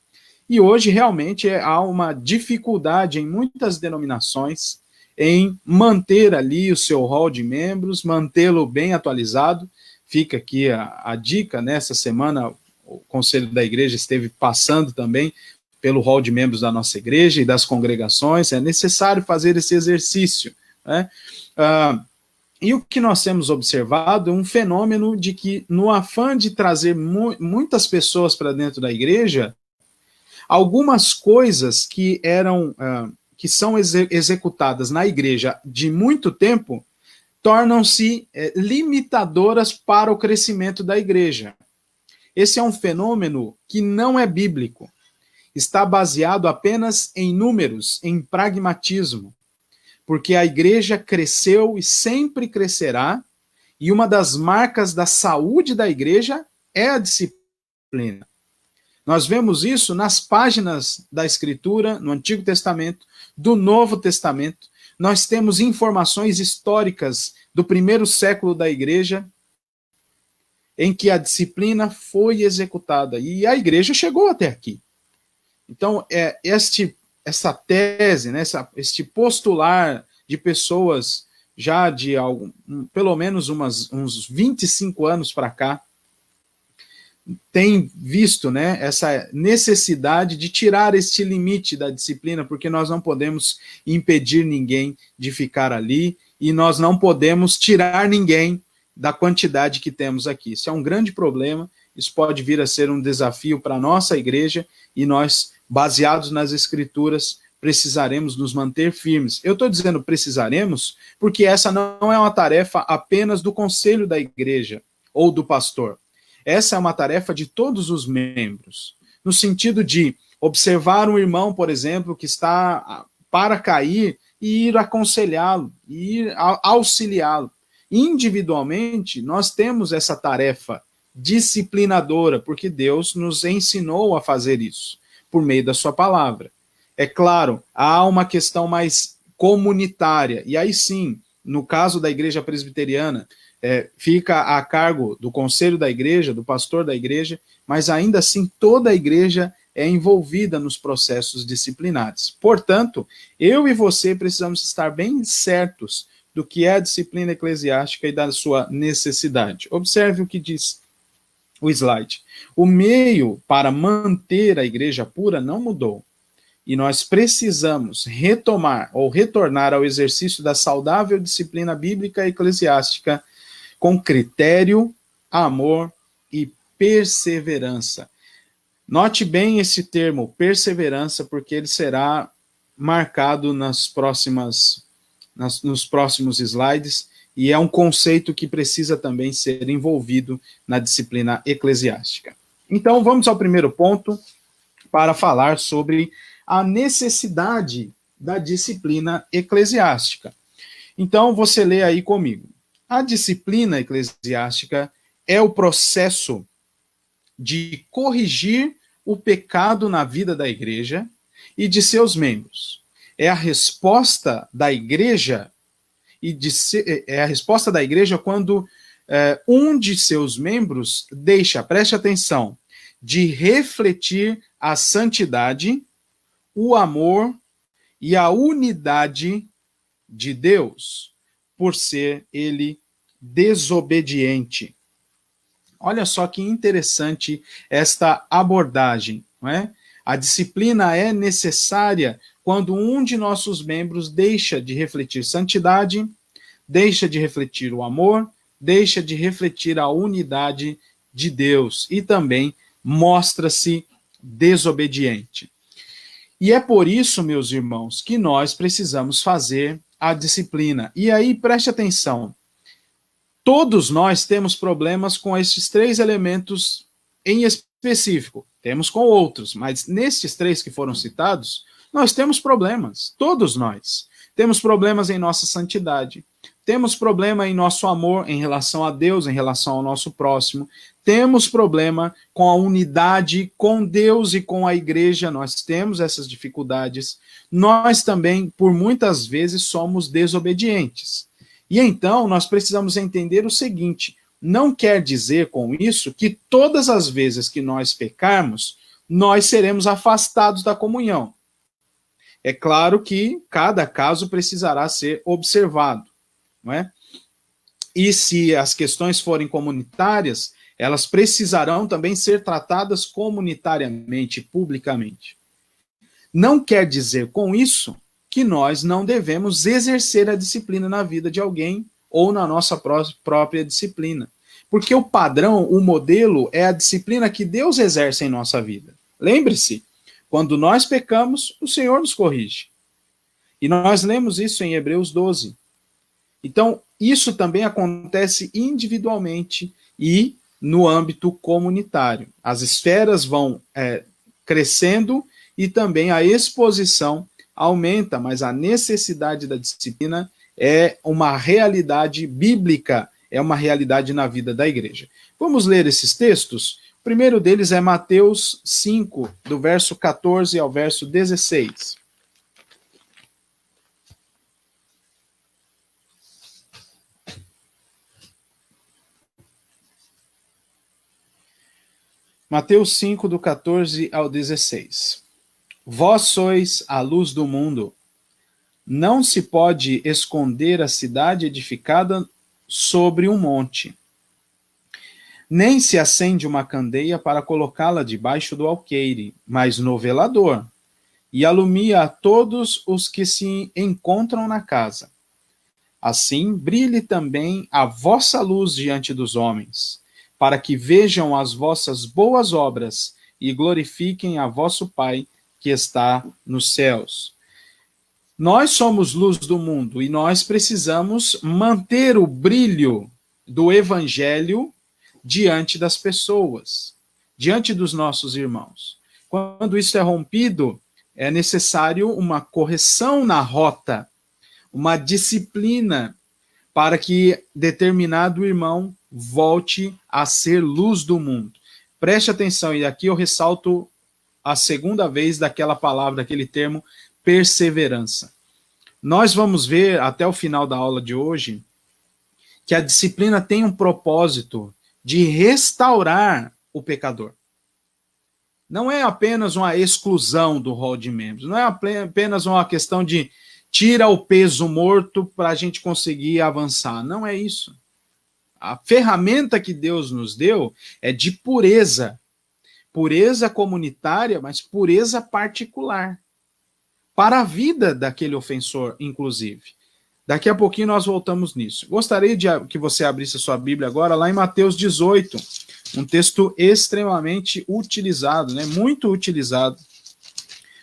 E hoje, realmente, há uma dificuldade em muitas denominações em manter ali o seu rol de membros, mantê-lo bem atualizado. Fica aqui a dica, nessa semana o Conselho da Igreja esteve passando também pelo rol de membros da nossa igreja e das congregações. É necessário fazer esse exercício, né? E o que nós temos observado é um fenômeno de que, no afã de trazer muitas pessoas para dentro da igreja, algumas coisas que eram que são executadas na igreja de muito tempo tornam-se limitadoras para o crescimento da igreja. Esse é um fenômeno que não é bíblico. Está baseado apenas em números, em pragmatismo, porque a igreja cresceu e sempre crescerá, e uma das marcas da saúde da igreja é a disciplina. Nós vemos isso nas páginas da Escritura, no Antigo Testamento, do Novo Testamento. Nós temos informações históricas do primeiro século da igreja, em que a disciplina foi executada, e a igreja chegou até aqui. Então, essa tese, né, este postular de pessoas já de pelo menos uns 25 anos para cá, tem visto, né, essa necessidade de tirar este limite da disciplina, porque nós não podemos impedir ninguém de ficar ali, e nós não podemos tirar ninguém da quantidade que temos aqui. Isso é um grande problema, isso pode vir a ser um desafio para a nossa igreja, e nós, baseados nas Escrituras, precisaremos nos manter firmes. Eu estou dizendo precisaremos, porque essa não é uma tarefa apenas do conselho da igreja ou do pastor. Essa é uma tarefa de todos os membros, no sentido de observar um irmão, por exemplo, que está para cair e ir aconselhá-lo, ir auxiliá-lo. Individualmente, nós temos essa tarefa disciplinadora, porque Deus nos ensinou a fazer isso, por meio da sua palavra. É claro, há uma questão mais comunitária, e aí sim, no caso da igreja presbiteriana, fica a cargo do conselho da igreja, do pastor da igreja, mas ainda assim toda a igreja é envolvida nos processos disciplinares. Portanto, eu e você precisamos estar bem certos do que é a disciplina eclesiástica e da sua necessidade. Observe o que diz o slide. O meio para manter a igreja pura não mudou. E nós precisamos retomar ou retornar ao exercício da saudável disciplina bíblica e eclesiástica com critério, amor e perseverança. Note bem esse termo, perseverança, porque ele será marcado nos próximos slides, e é um conceito que precisa também ser envolvido na disciplina eclesiástica. Então, vamos ao primeiro ponto para falar sobre a necessidade da disciplina eclesiástica. Então, você lê aí comigo. A disciplina eclesiástica é o processo de corrigir o pecado na vida da igreja e de seus membros. É a resposta da igreja quando um de seus membros deixa, preste atenção, de refletir a santidade, o amor e a unidade de Deus, por ser ele desobediente. Olha só que interessante esta abordagem, não é? A disciplina é necessária quando um de nossos membros deixa de refletir santidade, deixa de refletir o amor, deixa de refletir a unidade de Deus e também mostra-se desobediente. E é por isso, meus irmãos, que nós precisamos fazer a disciplina. E aí, preste atenção. Todos nós temos problemas com esses três elementos em específico. Temos com outros, mas nesses três que foram citados, nós temos problemas. Todos nós. Temos problemas em nossa santidade. Temos problema em nosso amor em relação a Deus, em relação ao nosso próximo. Temos problema com a unidade com Deus e com a igreja. Nós temos essas dificuldades. Nós também, por muitas vezes, somos desobedientes. E então, nós precisamos entender o seguinte: não quer dizer com isso que todas as vezes que nós pecarmos, nós seremos afastados da comunhão. É claro que cada caso precisará ser observado, não é? E se as questões forem comunitárias, elas precisarão também ser tratadas comunitariamente, publicamente. Não quer dizer com isso que nós não devemos exercer a disciplina na vida de alguém ou na nossa própria disciplina. Porque o padrão, o modelo, é a disciplina que Deus exerce em nossa vida. Lembre-se, quando nós pecamos, o Senhor nos corrige. E nós lemos isso em Hebreus 12. Então, isso também acontece individualmente e no âmbito comunitário. As esferas vão crescendo e também a exposição aumenta, mas a necessidade da disciplina é uma realidade bíblica, é uma realidade na vida da igreja. Vamos ler esses textos? O primeiro deles é Mateus 5, do verso 14 ao verso 16. Mateus 5, do 14 ao 16. Vós sois a luz do mundo. Não se pode esconder a cidade edificada sobre um monte. Nem se acende uma candeia para colocá-la debaixo do alqueire, mas no velador, e alumia a todos os que se encontram na casa. Assim, brilhe também a vossa luz diante dos homens, para que vejam as vossas boas obras e glorifiquem a vosso Pai que está nos céus. Nós somos luz do mundo e nós precisamos manter o brilho do evangelho diante das pessoas, diante dos nossos irmãos. Quando isso é rompido, é necessário uma correção na rota, uma disciplina para que determinado irmão volte a ser luz do mundo. Preste atenção, e aqui eu ressalto a segunda vez daquela palavra, daquele termo, perseverança. Nós vamos ver até o final da aula de hoje que a disciplina tem um propósito de restaurar o pecador. Não é apenas uma exclusão do rol de membros, não é apenas uma questão de tira o peso morto para a gente conseguir avançar. Não é isso. A ferramenta que Deus nos deu é de pureza. Pureza comunitária, mas pureza particular. Para a vida daquele ofensor, inclusive. Daqui a pouquinho nós voltamos nisso. Gostaria de que você abrisse a sua Bíblia agora lá em Mateus 18, um texto extremamente utilizado, né? Muito utilizado,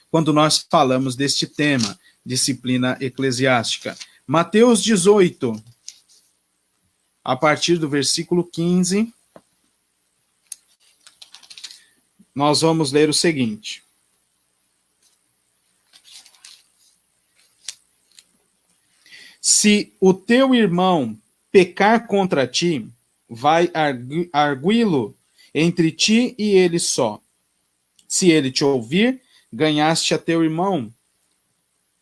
quando nós falamos deste tema, disciplina eclesiástica. Mateus 18, a partir do versículo 15, nós vamos ler o seguinte. Se o teu irmão pecar contra ti, vai arguí-lo entre ti e ele só. Se ele te ouvir, ganhaste a teu irmão.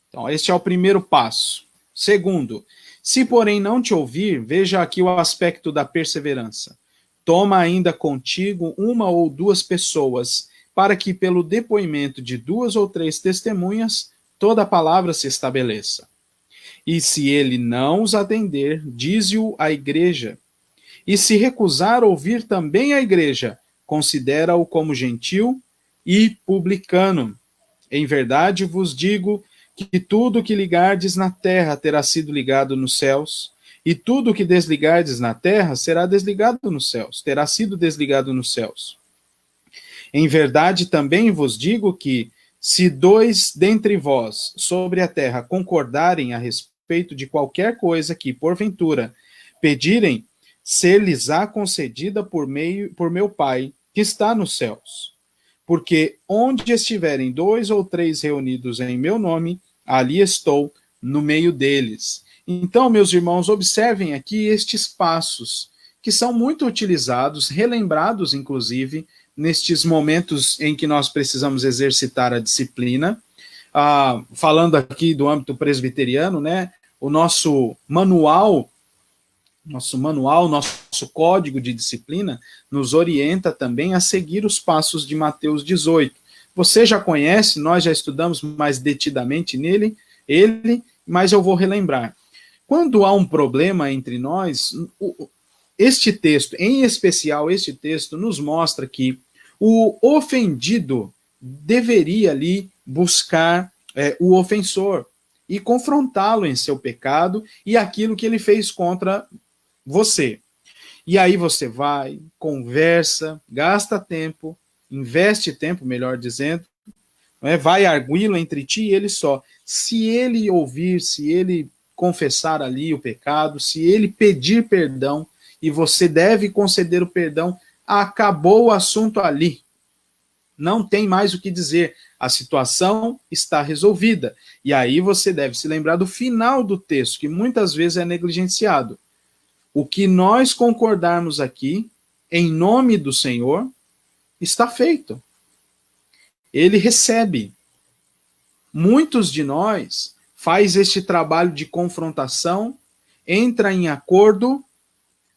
Então, este é o primeiro passo. Segundo, se porém não te ouvir, veja aqui o aspecto da perseverança. Toma ainda contigo uma ou duas pessoas, para que pelo depoimento de 2 ou 3 testemunhas, toda a palavra se estabeleça. E se ele não os atender, dize-o à igreja. E se recusar ouvir também a igreja, considera-o como gentil e publicano. Em verdade vos digo que tudo que ligardes na terra terá sido ligado nos céus, e tudo que desligardes na terra será desligado nos céus, terá sido desligado nos céus. Em verdade também vos digo que, se 2 dentre vós sobre a terra concordarem a respeito de qualquer coisa que, porventura, pedirem, ser-lhes-á concedida por meu Pai, que está nos céus. Porque onde estiverem 2 ou 3 reunidos em meu nome, ali estou no meio deles. Então, meus irmãos, observem aqui estes passos, que são muito utilizados, relembrados, inclusive, nestes momentos em que nós precisamos exercitar a disciplina. Falando aqui do âmbito presbiteriano, né, o nosso manual, nosso código de disciplina, nos orienta também a seguir os passos de Mateus 18. Você já conhece, nós já estudamos mais detidamente ele, mas eu vou relembrar. Quando há um problema entre nós, este texto, em especial este texto, nos mostra que o ofendido deveria ali buscar o ofensor. e confrontá-lo em seu pecado e aquilo que ele fez contra você. E aí você vai, conversa, gasta tempo, investe tempo, melhor dizendo, vai arguí-lo entre ti e ele só. Se ele ouvir, se ele confessar ali o pecado, se ele pedir perdão, e você deve conceder o perdão, acabou o assunto ali. Não tem mais o que dizer. A situação está resolvida. E aí você deve se lembrar do final do texto, que muitas vezes é negligenciado. O que nós concordarmos aqui, em nome do Senhor, está feito. Ele recebe. Muitos de nós faz este trabalho de confrontação, entra em acordo,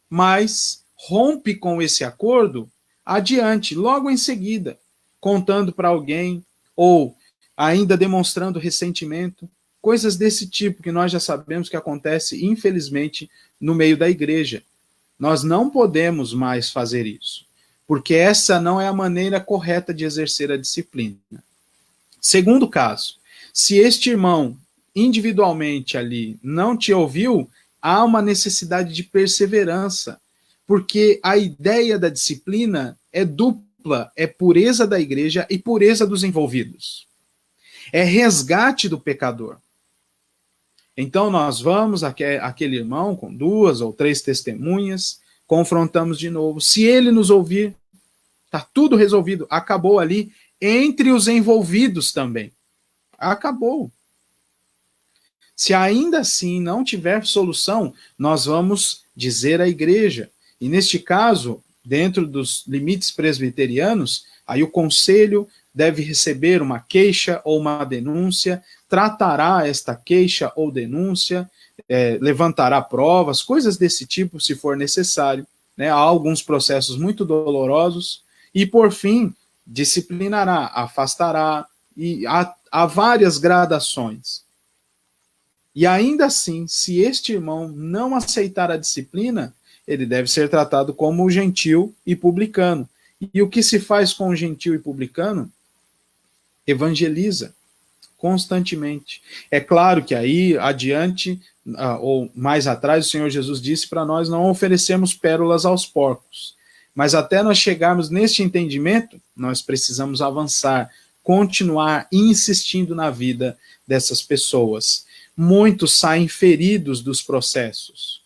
mas rompe com esse acordo adiante, logo em seguida, contando para alguém, ou ainda demonstrando ressentimento, coisas desse tipo que nós já sabemos que acontece, infelizmente, no meio da igreja. Nós não podemos mais fazer isso, porque essa não é a maneira correta de exercer a disciplina. Segundo caso, se este irmão individualmente ali não te ouviu, há uma necessidade de perseverança, porque a ideia da disciplina é dupla, é pureza da igreja e pureza dos envolvidos. É resgate do pecador. Então nós vamos, aquele irmão com 2 ou 3 testemunhas, confrontamos de novo. Se ele nos ouvir, está tudo resolvido, acabou ali, entre os envolvidos também. Acabou. Se ainda assim não tiver solução, nós vamos dizer à igreja. E neste caso, dentro dos limites presbiterianos, aí o conselho deve receber uma queixa ou uma denúncia, tratará esta queixa ou denúncia, levantará provas, coisas desse tipo, se for necessário. Né? Há alguns processos muito dolorosos, e por fim, disciplinará, afastará, e há várias gradações. E ainda assim, se este irmão não aceitar a disciplina, ele deve ser tratado como gentil e publicano. E o que se faz com o gentil e publicano? Evangeliza constantemente. É claro que aí, adiante, ou mais atrás, o Senhor Jesus disse para nós não oferecermos pérolas aos porcos. Mas até nós chegarmos neste entendimento, nós precisamos avançar, continuar insistindo na vida dessas pessoas. Muitos saem feridos dos processos.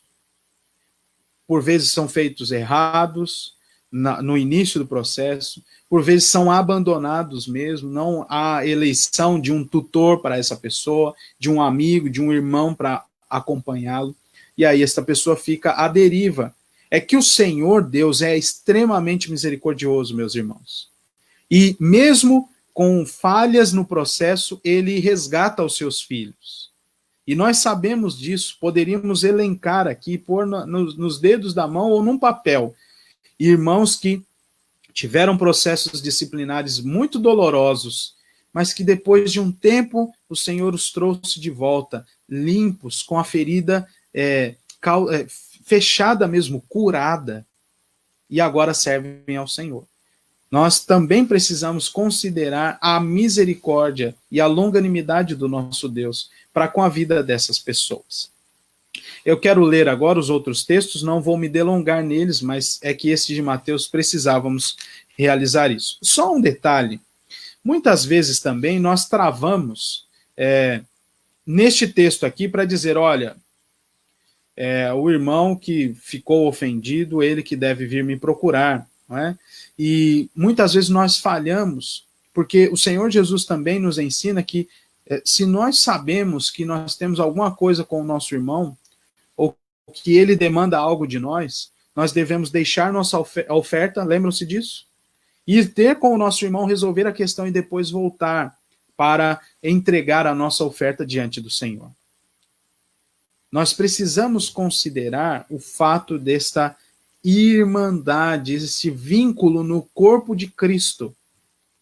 Por vezes são feitos errados no início do processo, por vezes são abandonados mesmo, não há eleição de um tutor para essa pessoa, de um amigo, de um irmão para acompanhá-lo, e aí essa pessoa fica à deriva. É que o Senhor Deus é extremamente misericordioso, meus irmãos. E mesmo com falhas no processo, ele resgata os seus filhos. E nós sabemos disso, poderíamos elencar aqui, pôr nos dedos da mão ou num papel, irmãos que tiveram processos disciplinares muito dolorosos, mas que depois de um tempo o Senhor os trouxe de volta, limpos, com a ferida fechada mesmo, curada, e agora servem ao Senhor. Nós também precisamos considerar a misericórdia e a longanimidade do nosso Deus para com a vida dessas pessoas. Eu quero ler agora os outros textos, não vou me delongar neles, mas é que esse de Mateus precisávamos realizar isso. Só um detalhe, muitas vezes também nós travamos neste texto aqui para dizer, olha, o irmão que ficou ofendido, ele que deve vir me procurar, não é? E muitas vezes nós falhamos, porque o Senhor Jesus também nos ensina que se nós sabemos que nós temos alguma coisa com o nosso irmão, ou que ele demanda algo de nós, nós devemos deixar nossa oferta, lembram-se disso? Ir ter com o nosso irmão, resolver a questão e depois voltar para entregar a nossa oferta diante do Senhor. Nós precisamos considerar o fato desta irmandade, esse vínculo no corpo de Cristo.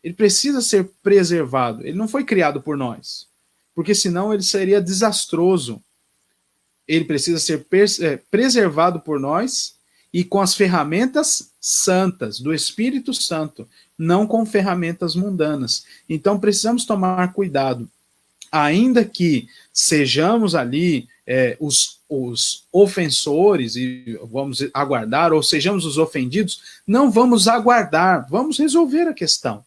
Ele precisa ser preservado. Ele não foi criado por nós, porque senão ele seria desastroso. Ele precisa ser preservado por nós e com as ferramentas santas do Espírito Santo, não com ferramentas mundanas. Então precisamos tomar cuidado. ainda que sejamos ali os ofensores e vamos aguardar, ou sejamos os ofendidos, não vamos aguardar, vamos resolver a questão.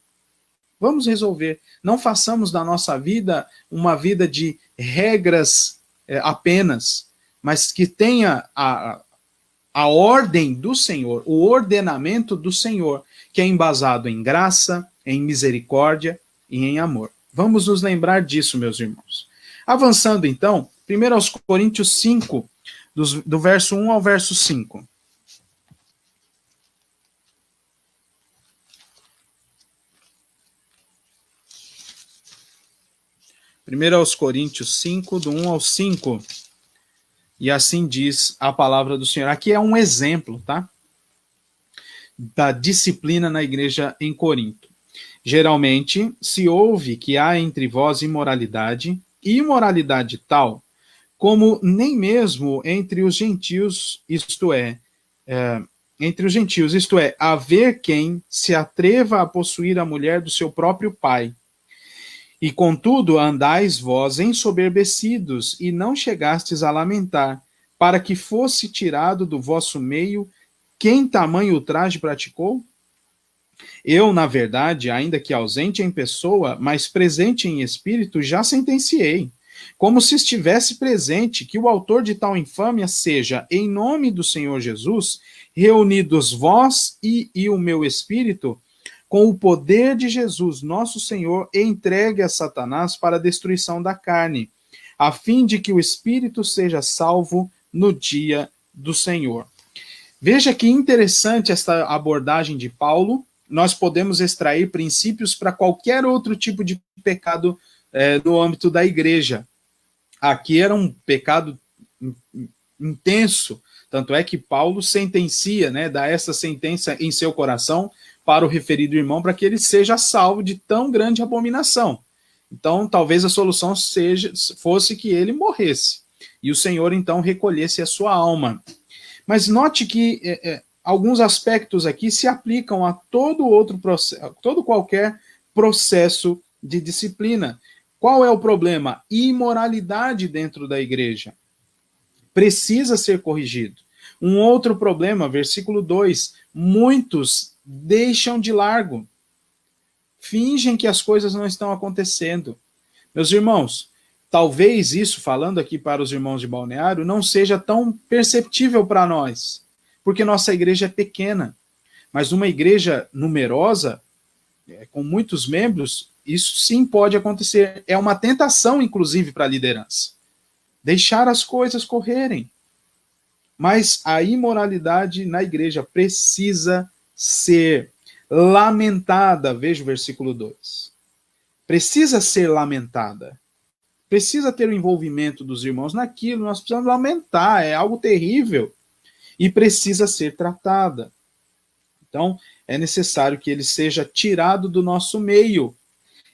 Vamos resolver. Não façamos da nossa vida uma vida de regras apenas, mas que tenha a ordem do Senhor, o ordenamento do Senhor, que é embasado em graça, em misericórdia e em amor. Vamos nos lembrar disso, meus irmãos. Avançando então, 1 Coríntios 5, do verso 1 ao verso 5. 1 Coríntios 5, do 1 ao 5. E assim diz a palavra do Senhor. Aqui é um exemplo, tá? Da disciplina na igreja em Corinto. Geralmente, se ouve que há entre vós imoralidade, e imoralidade tal, como nem mesmo entre os gentios, isto é, haver quem se atreva a possuir a mulher do seu próprio pai. E contudo andais vós ensoberbecidos, e não chegastes a lamentar, para que fosse tirado do vosso meio quem tamanho ultraje praticou? Eu, na verdade, ainda que ausente em pessoa, mas presente em espírito, já sentenciei, como se estivesse presente, que o autor de tal infâmia seja, em nome do Senhor Jesus, reunidos vós e o meu espírito, com o poder de Jesus, nosso Senhor, entregue a Satanás para a destruição da carne, a fim de que o espírito seja salvo no dia do Senhor. Veja que interessante esta abordagem de Paulo. Nós podemos extrair princípios para qualquer outro tipo de pecado no âmbito da igreja. Aqui era um pecado intenso, tanto é que Paulo sentencia, dá essa sentença em seu coração para o referido irmão, para que ele seja salvo de tão grande abominação. Então, talvez a solução fosse que ele morresse, e o Senhor, então, recolhesse a sua alma. Mas note que alguns aspectos aqui se aplicam a todo qualquer processo de disciplina. Qual é o problema? Imoralidade dentro da igreja. Precisa ser corrigido. Um outro problema, versículo 2, muitos deixam de largo. Fingem que as coisas não estão acontecendo. Meus irmãos, talvez isso, falando aqui para os irmãos de Balneário, não seja tão perceptível para nós, porque nossa igreja é pequena. Mas uma igreja numerosa, com muitos membros, isso sim pode acontecer. É uma tentação, inclusive, para a liderança. Deixar as coisas correrem. Mas a imoralidade na igreja precisa ser lamentada. Veja o versículo 2. Precisa ser lamentada. Precisa ter o envolvimento dos irmãos naquilo. Nós precisamos lamentar. É algo terrível. E precisa ser tratada. Então, é necessário que ele seja tirado do nosso meio.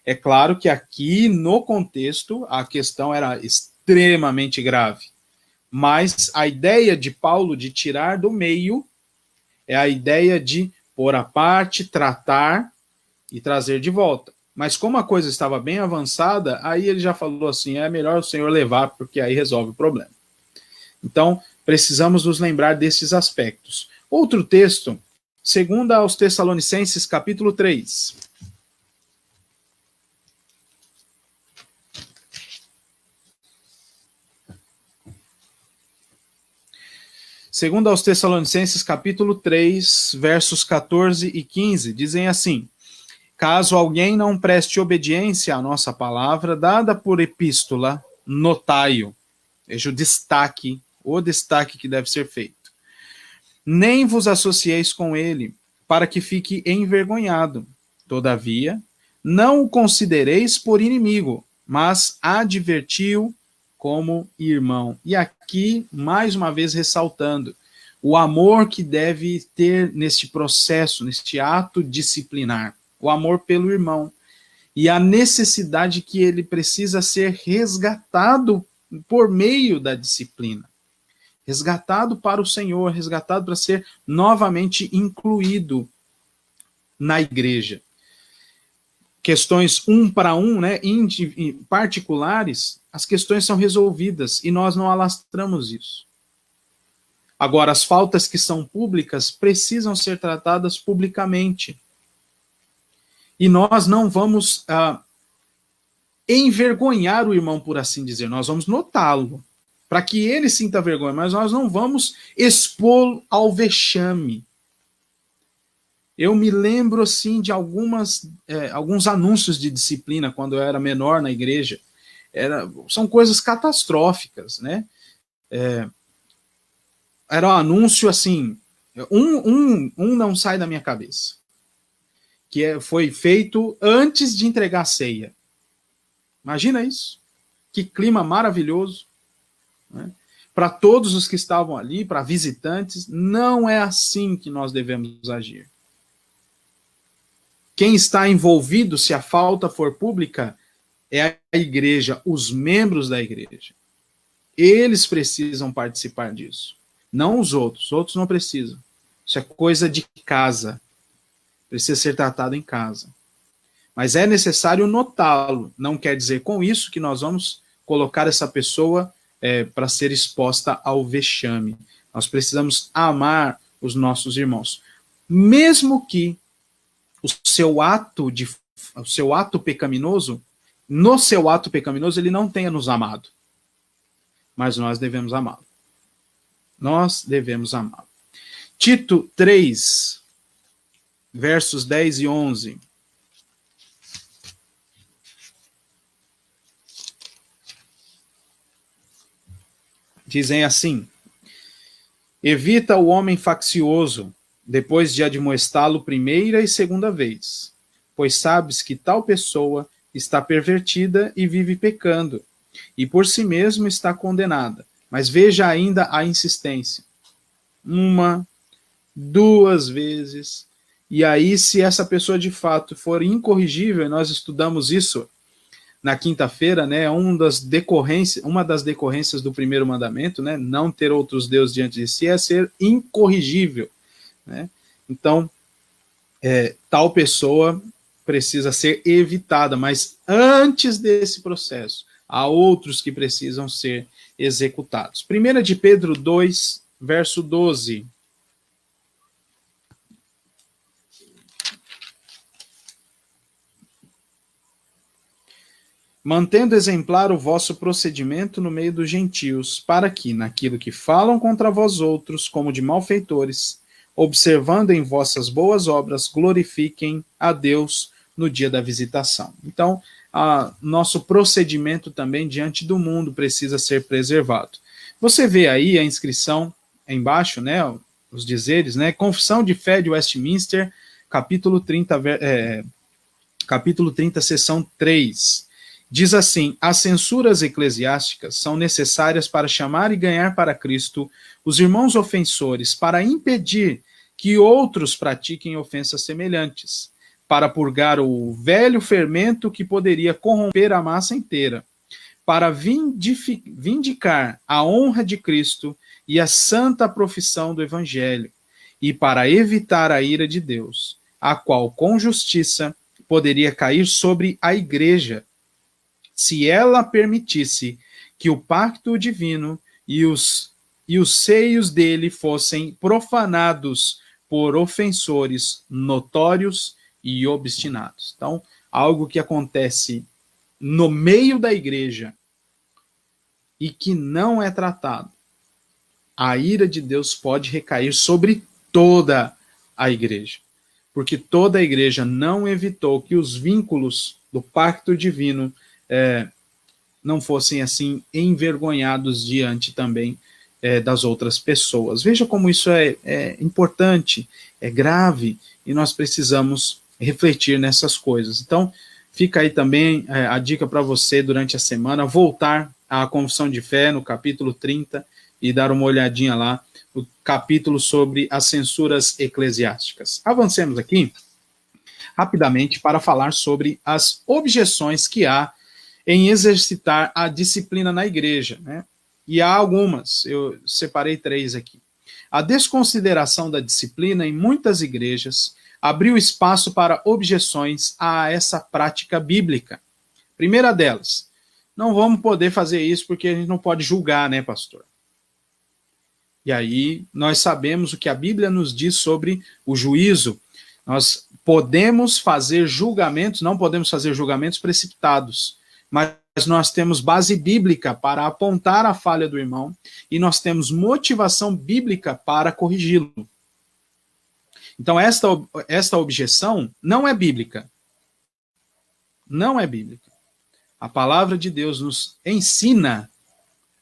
É claro que aqui, no contexto, a questão era extremamente grave. Mas a ideia de Paulo de tirar do meio é a ideia de pôr à parte, tratar e trazer de volta. Mas como a coisa estava bem avançada, aí ele já falou assim, é melhor o Senhor levar, porque aí resolve o problema. Então, precisamos nos lembrar desses aspectos. Outro texto, 2 aos Tessalonicenses, capítulo 3. 2 aos Tessalonicenses, capítulo 3, versos 14 e 15, dizem assim: caso alguém não preste obediência à nossa palavra, dada por epístola, notai-o. Veja o destaque que deve ser feito. Nem vos associeis com ele, para que fique envergonhado. Todavia, não o considereis por inimigo, mas adverti-o como irmão. E aqui, mais uma vez, ressaltando o amor que deve ter neste processo, neste ato disciplinar. O amor pelo irmão. E a necessidade que ele precisa ser resgatado por meio da disciplina. Resgatado para o Senhor, resgatado para ser novamente incluído na igreja. questões um para um, né, particulares, as questões são resolvidas e nós não alastramos isso. Agora, as faltas que são públicas precisam ser tratadas publicamente. E nós não vamos envergonhar o irmão, por assim dizer. Nós vamos notá-lo, para que ele sinta vergonha, mas nós não vamos expô-lo ao vexame. Eu me lembro, assim, de alguns anúncios de disciplina, quando eu era menor na igreja. São coisas catastróficas, né? Era um anúncio, assim, um não sai da minha cabeça, que foi feito antes de entregar a ceia. Imagina isso. Que clima maravilhoso. Né? Para todos os que estavam ali, para visitantes, não é assim que nós devemos agir. Quem está envolvido, se a falta for pública, é a igreja, os membros da igreja. Eles precisam participar disso. Não os outros não precisam. Isso é coisa de casa. Precisa ser tratado em casa. Mas é necessário notá-lo. Não quer dizer com isso que nós vamos colocar essa pessoa para ser exposta ao vexame. Nós precisamos amar os nossos irmãos. Mesmo que o seu ato pecaminoso, no seu ato pecaminoso, ele não tenha nos amado. Mas nós devemos amá-lo. Nós devemos amá-lo. Tito 3, versos 10 e 11. Dizem assim: evita o homem faccioso, depois de admoestá-lo primeira e segunda vez, pois sabes que tal pessoa está pervertida e vive pecando, e por si mesmo está condenada. Mas veja ainda a insistência. 1, 2 vezes. E aí, se essa pessoa de fato for incorrigível, e nós estudamos isso na quinta-feira, né, uma das decorrências do primeiro mandamento, né, não ter outros deuses diante de si, é ser incorrigível. Né? Então, tal pessoa precisa ser evitada, mas antes desse processo, há outros que precisam ser executados. 1 de Pedro 2, verso 12. Mantendo exemplar o vosso procedimento no meio dos gentios, para que, naquilo que falam contra vós outros, como de malfeitores, observando em vossas boas obras, glorifiquem a Deus no dia da visitação. Então, nosso procedimento também diante do mundo precisa ser preservado. Você vê aí a inscrição embaixo, né, os dizeres, né, Confissão de Fé de Westminster, capítulo 30, seção 3. Diz assim: as censuras eclesiásticas são necessárias para chamar e ganhar para Cristo os irmãos ofensores, para impedir que outros pratiquem ofensas semelhantes, para purgar o velho fermento que poderia corromper a massa inteira, para vindicar a honra de Cristo e a santa profissão do Evangelho, e para evitar a ira de Deus, a qual, com justiça, poderia cair sobre a igreja, se ela permitisse que o pacto divino e os seios dele fossem profanados por ofensores notórios e obstinados. Então, algo que acontece no meio da igreja e que não é tratado, a ira de Deus pode recair sobre toda a igreja, porque toda a igreja não evitou que os vínculos do pacto divino não fossem assim envergonhados diante também das outras pessoas. Veja como isso é importante, é grave, e nós precisamos refletir nessas coisas. Então, fica aí também a dica para você durante a semana, voltar à Confissão de Fé, no capítulo 30, e dar uma olhadinha lá, no capítulo sobre as censuras eclesiásticas. Avancemos aqui, rapidamente, para falar sobre as objeções que há em exercitar a disciplina na igreja, né? E há algumas, eu separei 3 aqui. A desconsideração da disciplina em muitas igrejas abriu espaço para objeções a essa prática bíblica. Primeira delas, não vamos poder fazer isso porque a gente não pode julgar, né, pastor? E aí nós sabemos o que a Bíblia nos diz sobre o juízo. Nós podemos fazer julgamentos, não podemos fazer julgamentos precipitados, mas nós temos base bíblica para apontar a falha do irmão e nós temos motivação bíblica para corrigi-lo. Então esta objeção não é bíblica. Não é bíblica. A palavra de Deus nos ensina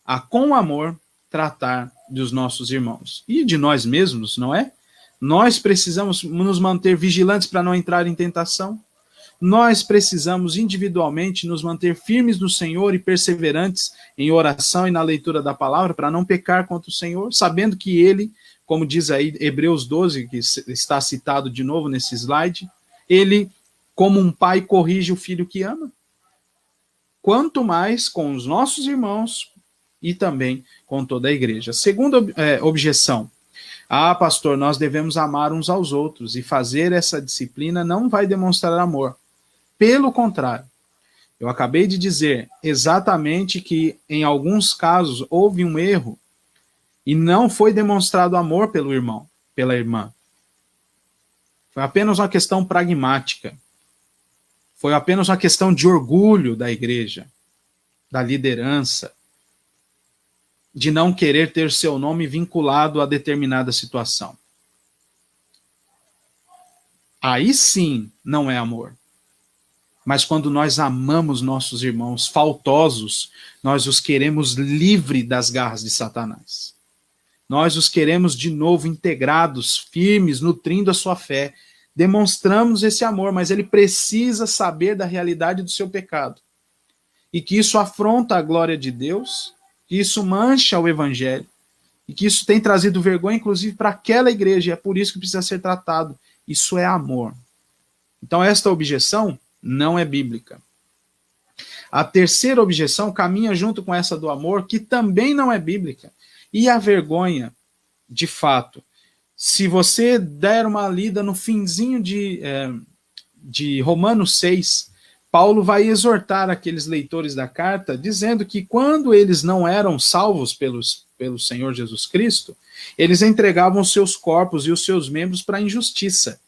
a, com amor, tratar dos nossos irmãos. E de nós mesmos, não é? Nós precisamos nos manter vigilantes para não entrar em tentação. Nós precisamos individualmente nos manter firmes no Senhor e perseverantes em oração e na leitura da palavra para não pecar contra o Senhor, sabendo que Ele, como diz aí Hebreus 12, que está citado de novo nesse slide, Ele, como um pai, corrige o filho que ama. Quanto mais com os nossos irmãos e também com toda a igreja. Segunda objeção. Pastor, nós devemos amar uns aos outros e fazer essa disciplina não vai demonstrar amor. Pelo contrário, eu acabei de dizer exatamente que em alguns casos houve um erro e não foi demonstrado amor pelo irmão, pela irmã. Foi apenas uma questão pragmática. Foi apenas uma questão de orgulho da igreja, da liderança, de não querer ter seu nome vinculado a determinada situação. Aí sim não é amor. Mas quando nós amamos nossos irmãos faltosos, nós os queremos livre das garras de Satanás. Nós os queremos de novo integrados, firmes, nutrindo a sua fé. Demonstramos esse amor, mas ele precisa saber da realidade do seu pecado. E que isso afronta a glória de Deus, que isso mancha o evangelho, e que isso tem trazido vergonha, inclusive, para aquela igreja, e é por isso que precisa ser tratado. Isso é amor. Então, esta objeção não é bíblica. A terceira objeção caminha junto com essa do amor, que também não é bíblica. E a vergonha, de fato, se você der uma lida no finzinho de Romanos 6, Paulo vai exortar aqueles leitores da carta, dizendo que quando eles não eram salvos pelo Senhor Jesus Cristo, eles entregavam os seus corpos e os seus membros para a injustiça.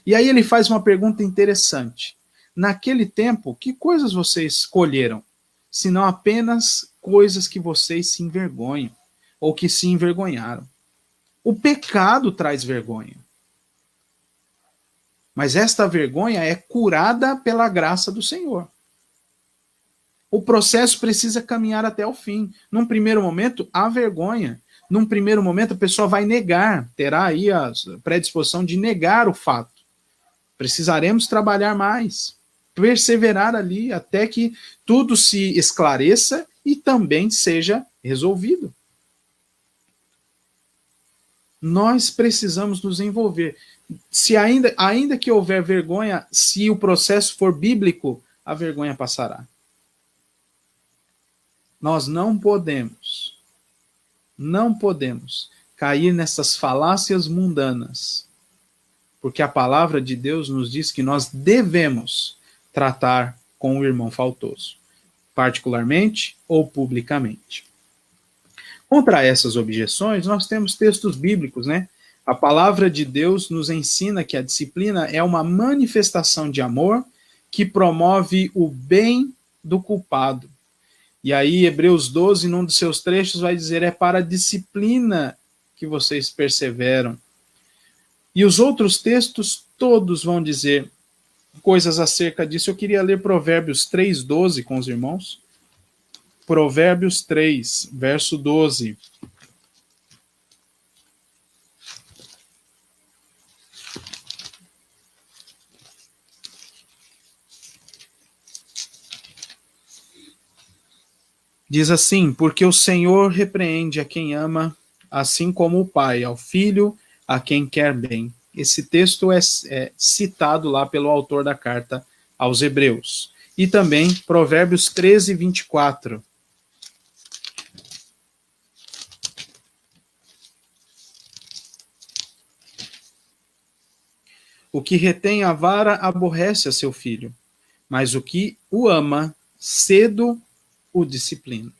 E aí ele faz uma pergunta interessante. Naquele tempo, que coisas vocês escolheram? Senão apenas coisas que vocês se envergonham, ou que se envergonharam. O pecado traz vergonha. Mas esta vergonha é curada pela graça do Senhor. O processo precisa caminhar até o fim. Num primeiro momento, há vergonha. Num primeiro momento, a pessoa vai negar, terá aí a predisposição de negar o fato. Precisaremos trabalhar mais, perseverar ali até que tudo se esclareça e também seja resolvido. Nós precisamos nos envolver. Se ainda que houver vergonha, se o processo for bíblico, a vergonha passará. Nós não podemos cair nessas falácias mundanas, porque a palavra de Deus nos diz que nós devemos tratar com o irmão faltoso, particularmente ou publicamente. Contra essas objeções, nós temos textos bíblicos, né? A palavra de Deus nos ensina que a disciplina é uma manifestação de amor que promove o bem do culpado. E aí, Hebreus 12, num dos seus trechos, vai dizer, é para a disciplina que vocês perseveram. E os outros textos, todos vão dizer coisas acerca disso. Eu queria ler Provérbios 3:12 com os irmãos. Provérbios 3, verso 12. Diz assim, porque o Senhor repreende a quem ama, assim como o pai ao filho, a quem quer bem. Esse texto é citado lá pelo autor da carta aos Hebreus. E também Provérbios 13, 24. O que retém a vara aborrece a seu filho, mas o que o ama, cedo o disciplina.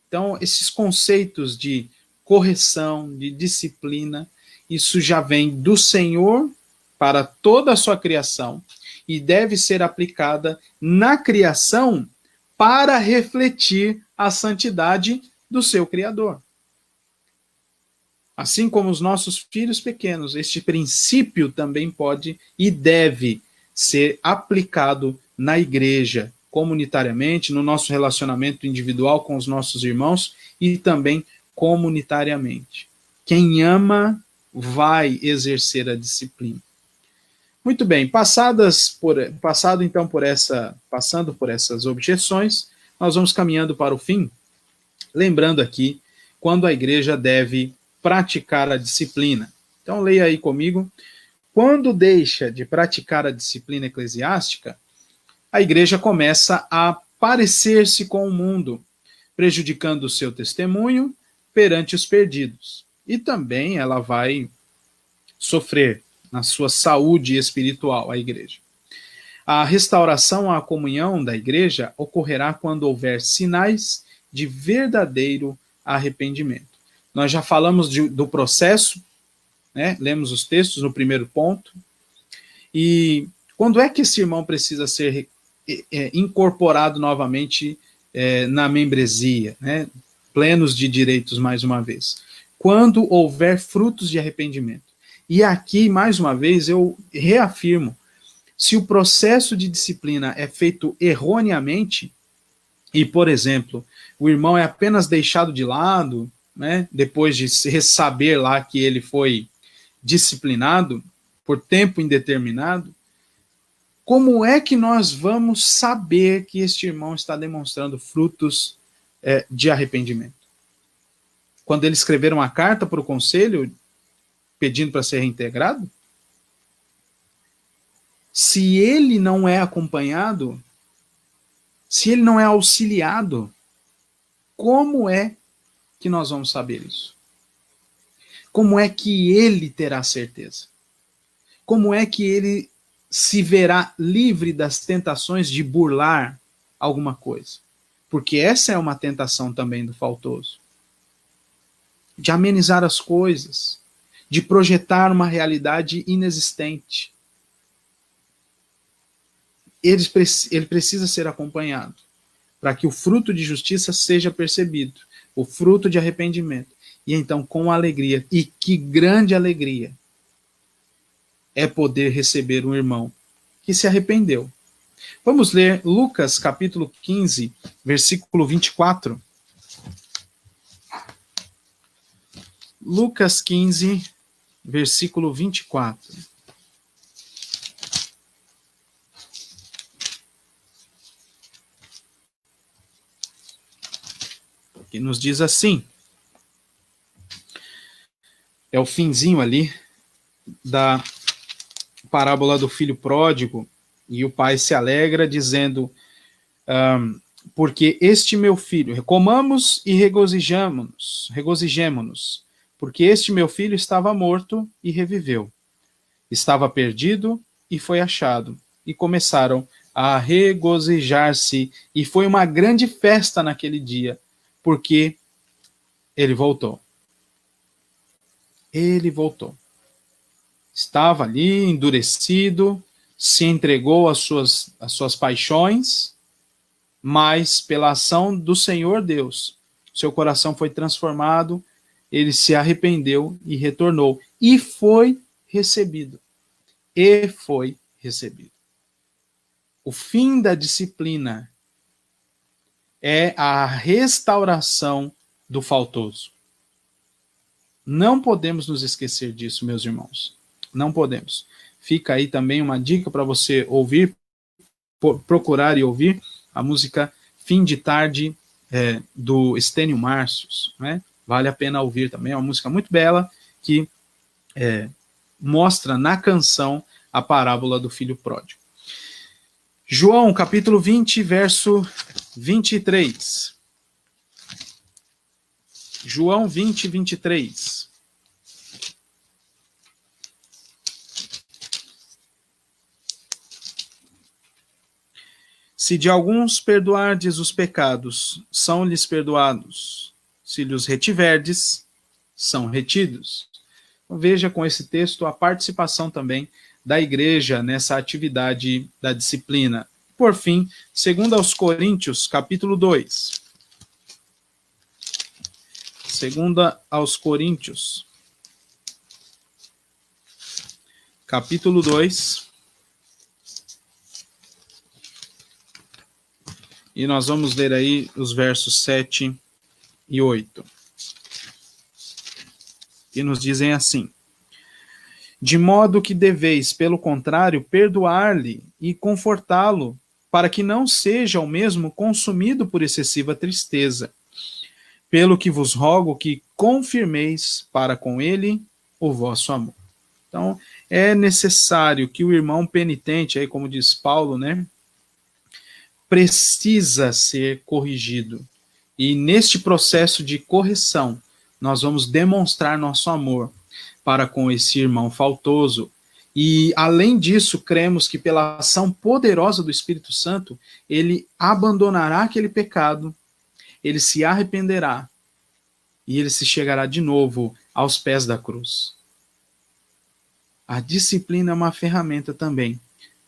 Então, esses conceitos de correção, de disciplina, isso já vem do Senhor para toda a sua criação e deve ser aplicada na criação para refletir a santidade do seu Criador. Assim como os nossos filhos pequenos, este princípio também pode e deve ser aplicado na igreja, comunitariamente, no nosso relacionamento individual com os nossos irmãos e também comunitariamente. Quem vai exercer a disciplina. Muito bem, passando por essas objeções, nós vamos caminhando para o fim, lembrando aqui quando a igreja deve praticar a disciplina. Então leia aí comigo. Quando deixa de praticar a disciplina eclesiástica, a igreja começa a parecer-se com o mundo, prejudicando o seu testemunho perante os perdidos. E também ela vai sofrer na sua saúde espiritual, a igreja. A restauração à comunhão da igreja ocorrerá quando houver sinais de verdadeiro arrependimento. Nós já falamos do processo, né? Lemos os textos no primeiro ponto. E quando é que esse irmão precisa ser incorporado novamente na membresia, né? Plenos de direitos mais uma vez? Quando houver frutos de arrependimento. E aqui, mais uma vez, eu reafirmo, se o processo de disciplina é feito erroneamente, e, por exemplo, o irmão é apenas deixado de lado, né, depois de saber lá que ele foi disciplinado por tempo indeterminado, como é que nós vamos saber que este irmão está demonstrando frutos de arrependimento? Quando ele escrever uma carta para o conselho pedindo para ser reintegrado? Se ele não é acompanhado, se ele não é auxiliado, como é que nós vamos saber isso? Como é que ele terá certeza? Como é que ele se verá livre das tentações de burlar alguma coisa? Porque essa é uma tentação também do faltoso. De amenizar as coisas, de projetar uma realidade inexistente. Ele precisa ser acompanhado para que o fruto de justiça seja percebido, o fruto de arrependimento. E então, com alegria, e que grande alegria, é poder receber um irmão que se arrependeu. Vamos ler Lucas capítulo 15, versículo 24. Lucas 15, versículo 24. Que nos diz assim, é o finzinho ali da parábola do filho pródigo, e o pai se alegra dizendo, porque este meu filho, comamos e regozijemo-nos, porque este meu filho estava morto e reviveu, estava perdido e foi achado, e começaram a regozijar-se, e foi uma grande festa naquele dia, porque ele voltou. Ele voltou. Estava ali, endurecido, se entregou às suas paixões, mas pela ação do Senhor Deus, seu coração foi transformado, ele se arrependeu e retornou. E foi recebido. E foi recebido. O fim da disciplina é a restauração do faltoso. Não podemos nos esquecer disso, meus irmãos. Não podemos. Fica aí também uma dica para você ouvir, procurar e ouvir a música Fim de Tarde, do Estênio Marcius, né? Vale a pena ouvir também, é uma música muito bela que mostra na canção a parábola do filho pródigo. João, capítulo 20, verso 23. João 20, 23. Se de alguns perdoardes os pecados, são-lhes perdoados. Se lhes retiverdes, são retidos. Então, veja com esse texto a participação também da igreja nessa atividade da disciplina. Por fim, segundo aos Coríntios, capítulo 2. Segunda aos Coríntios, capítulo 2. E nós vamos ler aí os versos 7 e 8. E nos dizem assim: de modo que deveis, pelo contrário, perdoar-lhe e confortá-lo, para que não seja o mesmo consumido por excessiva tristeza. Pelo que vos rogo que confirmeis para com ele o vosso amor. Então, é necessário que o irmão penitente, aí como diz Paulo, né, precisa ser corrigido. E neste processo de correção, nós vamos demonstrar nosso amor para com esse irmão faltoso. E, além disso, cremos que pela ação poderosa do Espírito Santo, ele abandonará aquele pecado, ele se arrependerá e ele se chegará de novo aos pés da cruz. A disciplina é uma ferramenta também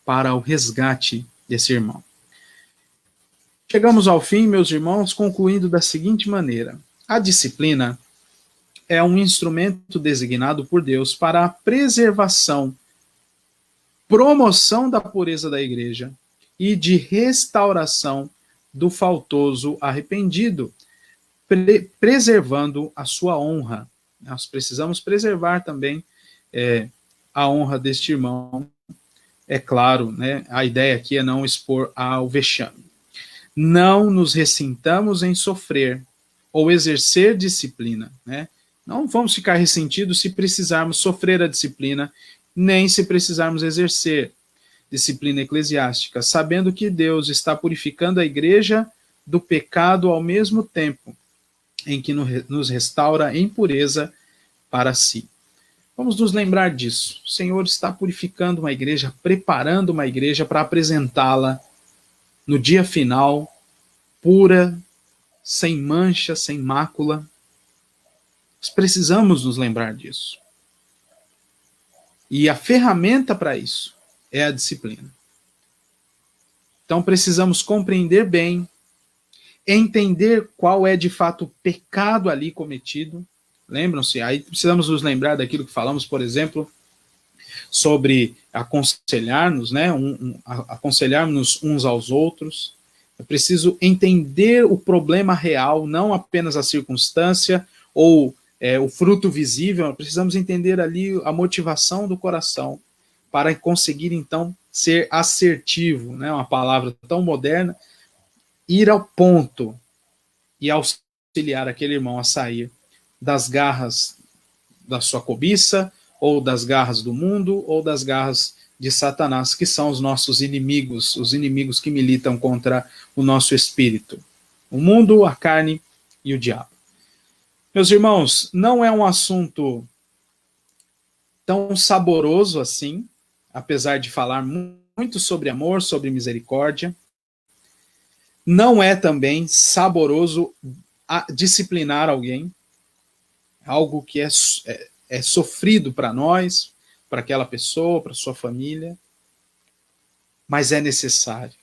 para o resgate desse irmão. Chegamos ao fim, meus irmãos, concluindo da seguinte maneira: a disciplina é um instrumento designado por Deus para a preservação, promoção da pureza da igreja e de restauração do faltoso arrependido, preservando a sua honra. Nós precisamos preservar também a honra deste irmão. É claro, né, a ideia aqui é não expor ao vexame. Não nos ressintamos em sofrer ou exercer disciplina, né? Não vamos ficar ressentidos se precisarmos sofrer a disciplina, nem se precisarmos exercer disciplina eclesiástica, sabendo que Deus está purificando a igreja do pecado ao mesmo tempo em que nos restaura em pureza para si. Vamos nos lembrar disso. O Senhor está purificando uma igreja, preparando uma igreja para apresentá-la no dia final, pura, sem mancha, sem mácula. Nós precisamos nos lembrar disso. E a ferramenta para isso é a disciplina. Então precisamos compreender bem, entender qual é de fato o pecado ali cometido. Lembram-se? Aí precisamos nos lembrar daquilo que falamos, por exemplo, sobre aconselhar-nos, né? Aconselhar-nos uns aos outros. É preciso entender o problema real, não apenas a circunstância ou o fruto visível. Precisamos entender ali a motivação do coração para conseguir, então, ser assertivo, né? Uma palavra tão moderna, ir ao ponto e auxiliar aquele irmão a sair das garras da sua cobiça, ou das garras do mundo, ou das garras de Satanás, que são os nossos inimigos, os inimigos que militam contra o nosso espírito. O mundo, a carne e o diabo. Meus irmãos, não é um assunto tão saboroso assim, apesar de falar muito sobre amor, sobre misericórdia. Não é também saboroso disciplinar alguém, algo que é sofrido para nós, para aquela pessoa, para sua família, mas é necessário.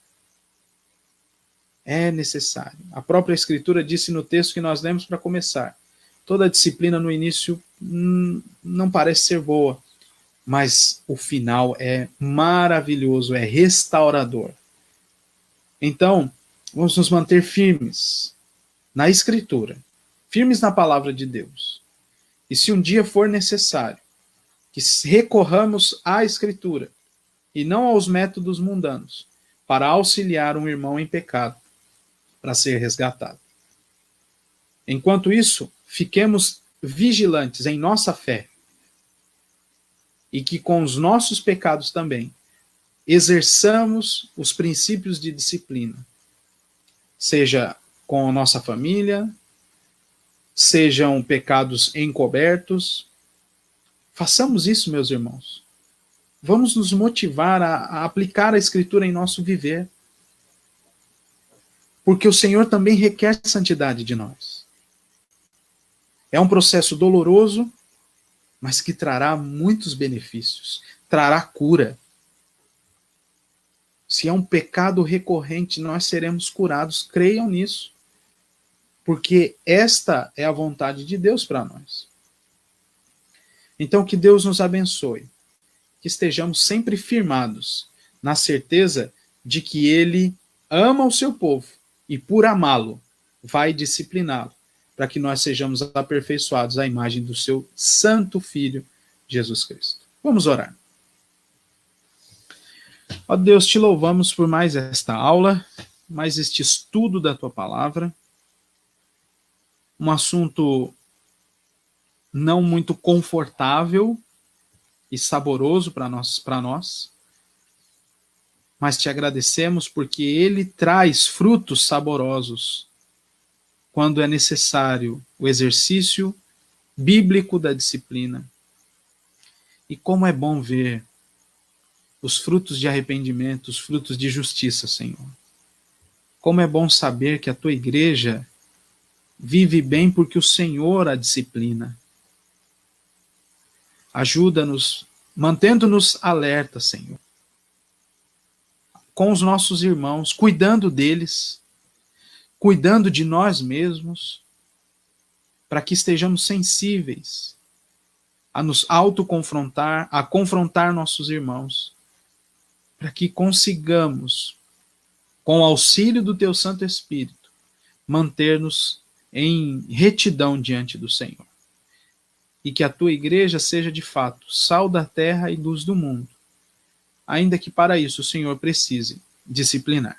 É necessário. A própria Escritura disse no texto que nós lemos para começar: toda disciplina no início não parece ser boa, mas o final é maravilhoso, é restaurador. Então, vamos nos manter firmes na Escritura, firmes na palavra de Deus. E se um dia for necessário que recorramos à Escritura e não aos métodos mundanos para auxiliar um irmão em pecado para ser resgatado. Enquanto isso, fiquemos vigilantes em nossa fé e que com os nossos pecados também exerçamos os princípios de disciplina, seja com a nossa família, sejam pecados encobertos. Façamos isso, meus irmãos. Vamos nos motivar a aplicar a Escritura em nosso viver. porque o Senhor também requer santidade de nós. É um processo doloroso, mas que trará muitos benefícios, trará cura. Se é um pecado recorrente, nós seremos curados, creiam nisso, porque esta é a vontade de Deus para nós. Então, que Deus nos abençoe, que estejamos sempre firmados na certeza de que Ele ama o seu povo e, por amá-lo, vai discipliná-lo, para que nós sejamos aperfeiçoados à imagem do seu santo Filho, Jesus Cristo. Vamos orar. Ó Deus, te louvamos por mais esta aula, mais este estudo da tua palavra, um assunto não muito confortável e saboroso para nós, mas te agradecemos porque ele traz frutos saborosos quando é necessário o exercício bíblico da disciplina. E como é bom ver os frutos de arrependimento, os frutos de justiça, Senhor. Como é bom saber que a tua igreja vive bem porque o Senhor a disciplina. Ajuda-nos, mantendo-nos alerta, Senhor, com os nossos irmãos, cuidando deles, cuidando de nós mesmos, para que estejamos sensíveis a nos autoconfrontar, a confrontar nossos irmãos, para que consigamos, com o auxílio do teu Santo Espírito, manter-nos em retidão diante do Senhor. E que a tua igreja seja de fato sal da terra e luz do mundo, ainda que para isso o Senhor precise disciplinar.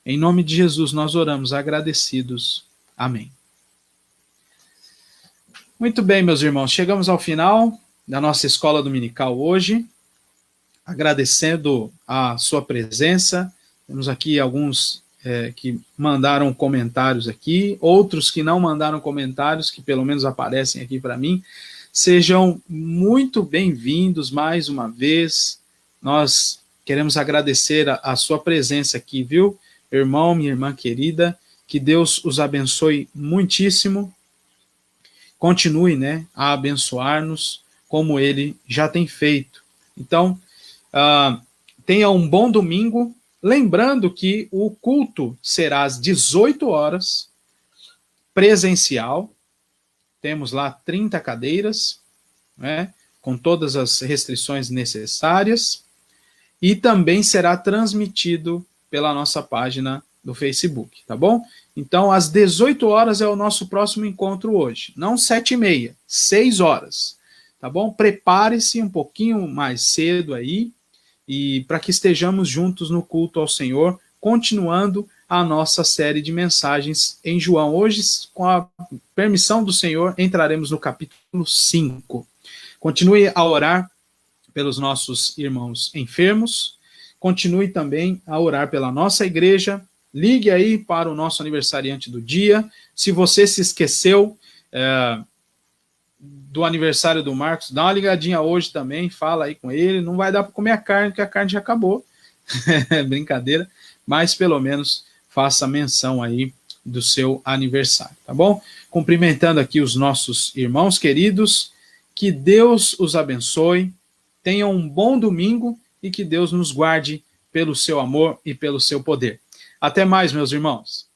Em nome de Jesus nós oramos agradecidos. Amém. Muito bem, meus irmãos, chegamos ao final da nossa escola dominical hoje, agradecendo a sua presença. Temos aqui alguns que mandaram comentários aqui, outros que não mandaram comentários, que pelo menos aparecem aqui para mim. Sejam muito bem-vindos mais uma vez. Nós queremos agradecer a sua presença aqui, viu? Irmão, minha irmã querida, que Deus os abençoe muitíssimo. Continue, a abençoar-nos como Ele já tem feito. Então, tenha um bom domingo. Lembrando que o culto será às 18 horas, presencial. Temos lá 30 cadeiras, com todas as restrições necessárias. E também será transmitido pela nossa página do Facebook, tá bom? Então, às 18 horas é o nosso próximo encontro hoje. Não 7h30, 6 horas, tá bom? Prepare-se um pouquinho mais cedo aí, e para que estejamos juntos no culto ao Senhor, continuando a nossa série de mensagens em João. Hoje, com a permissão do Senhor, entraremos no capítulo 5. Continue a orar pelos nossos irmãos enfermos, continue também a orar pela nossa igreja. Ligue aí para o nosso aniversariante do dia. Se você se esqueceu do aniversário do Marcos, dá uma ligadinha hoje também, fala aí com ele. Não vai dar para comer a carne, porque a carne já acabou. Brincadeira, mas pelo menos faça menção aí do seu aniversário, tá bom? Cumprimentando aqui os nossos irmãos queridos, que Deus os abençoe, tenham um bom domingo e que Deus nos guarde pelo seu amor e pelo seu poder. Até mais, meus irmãos.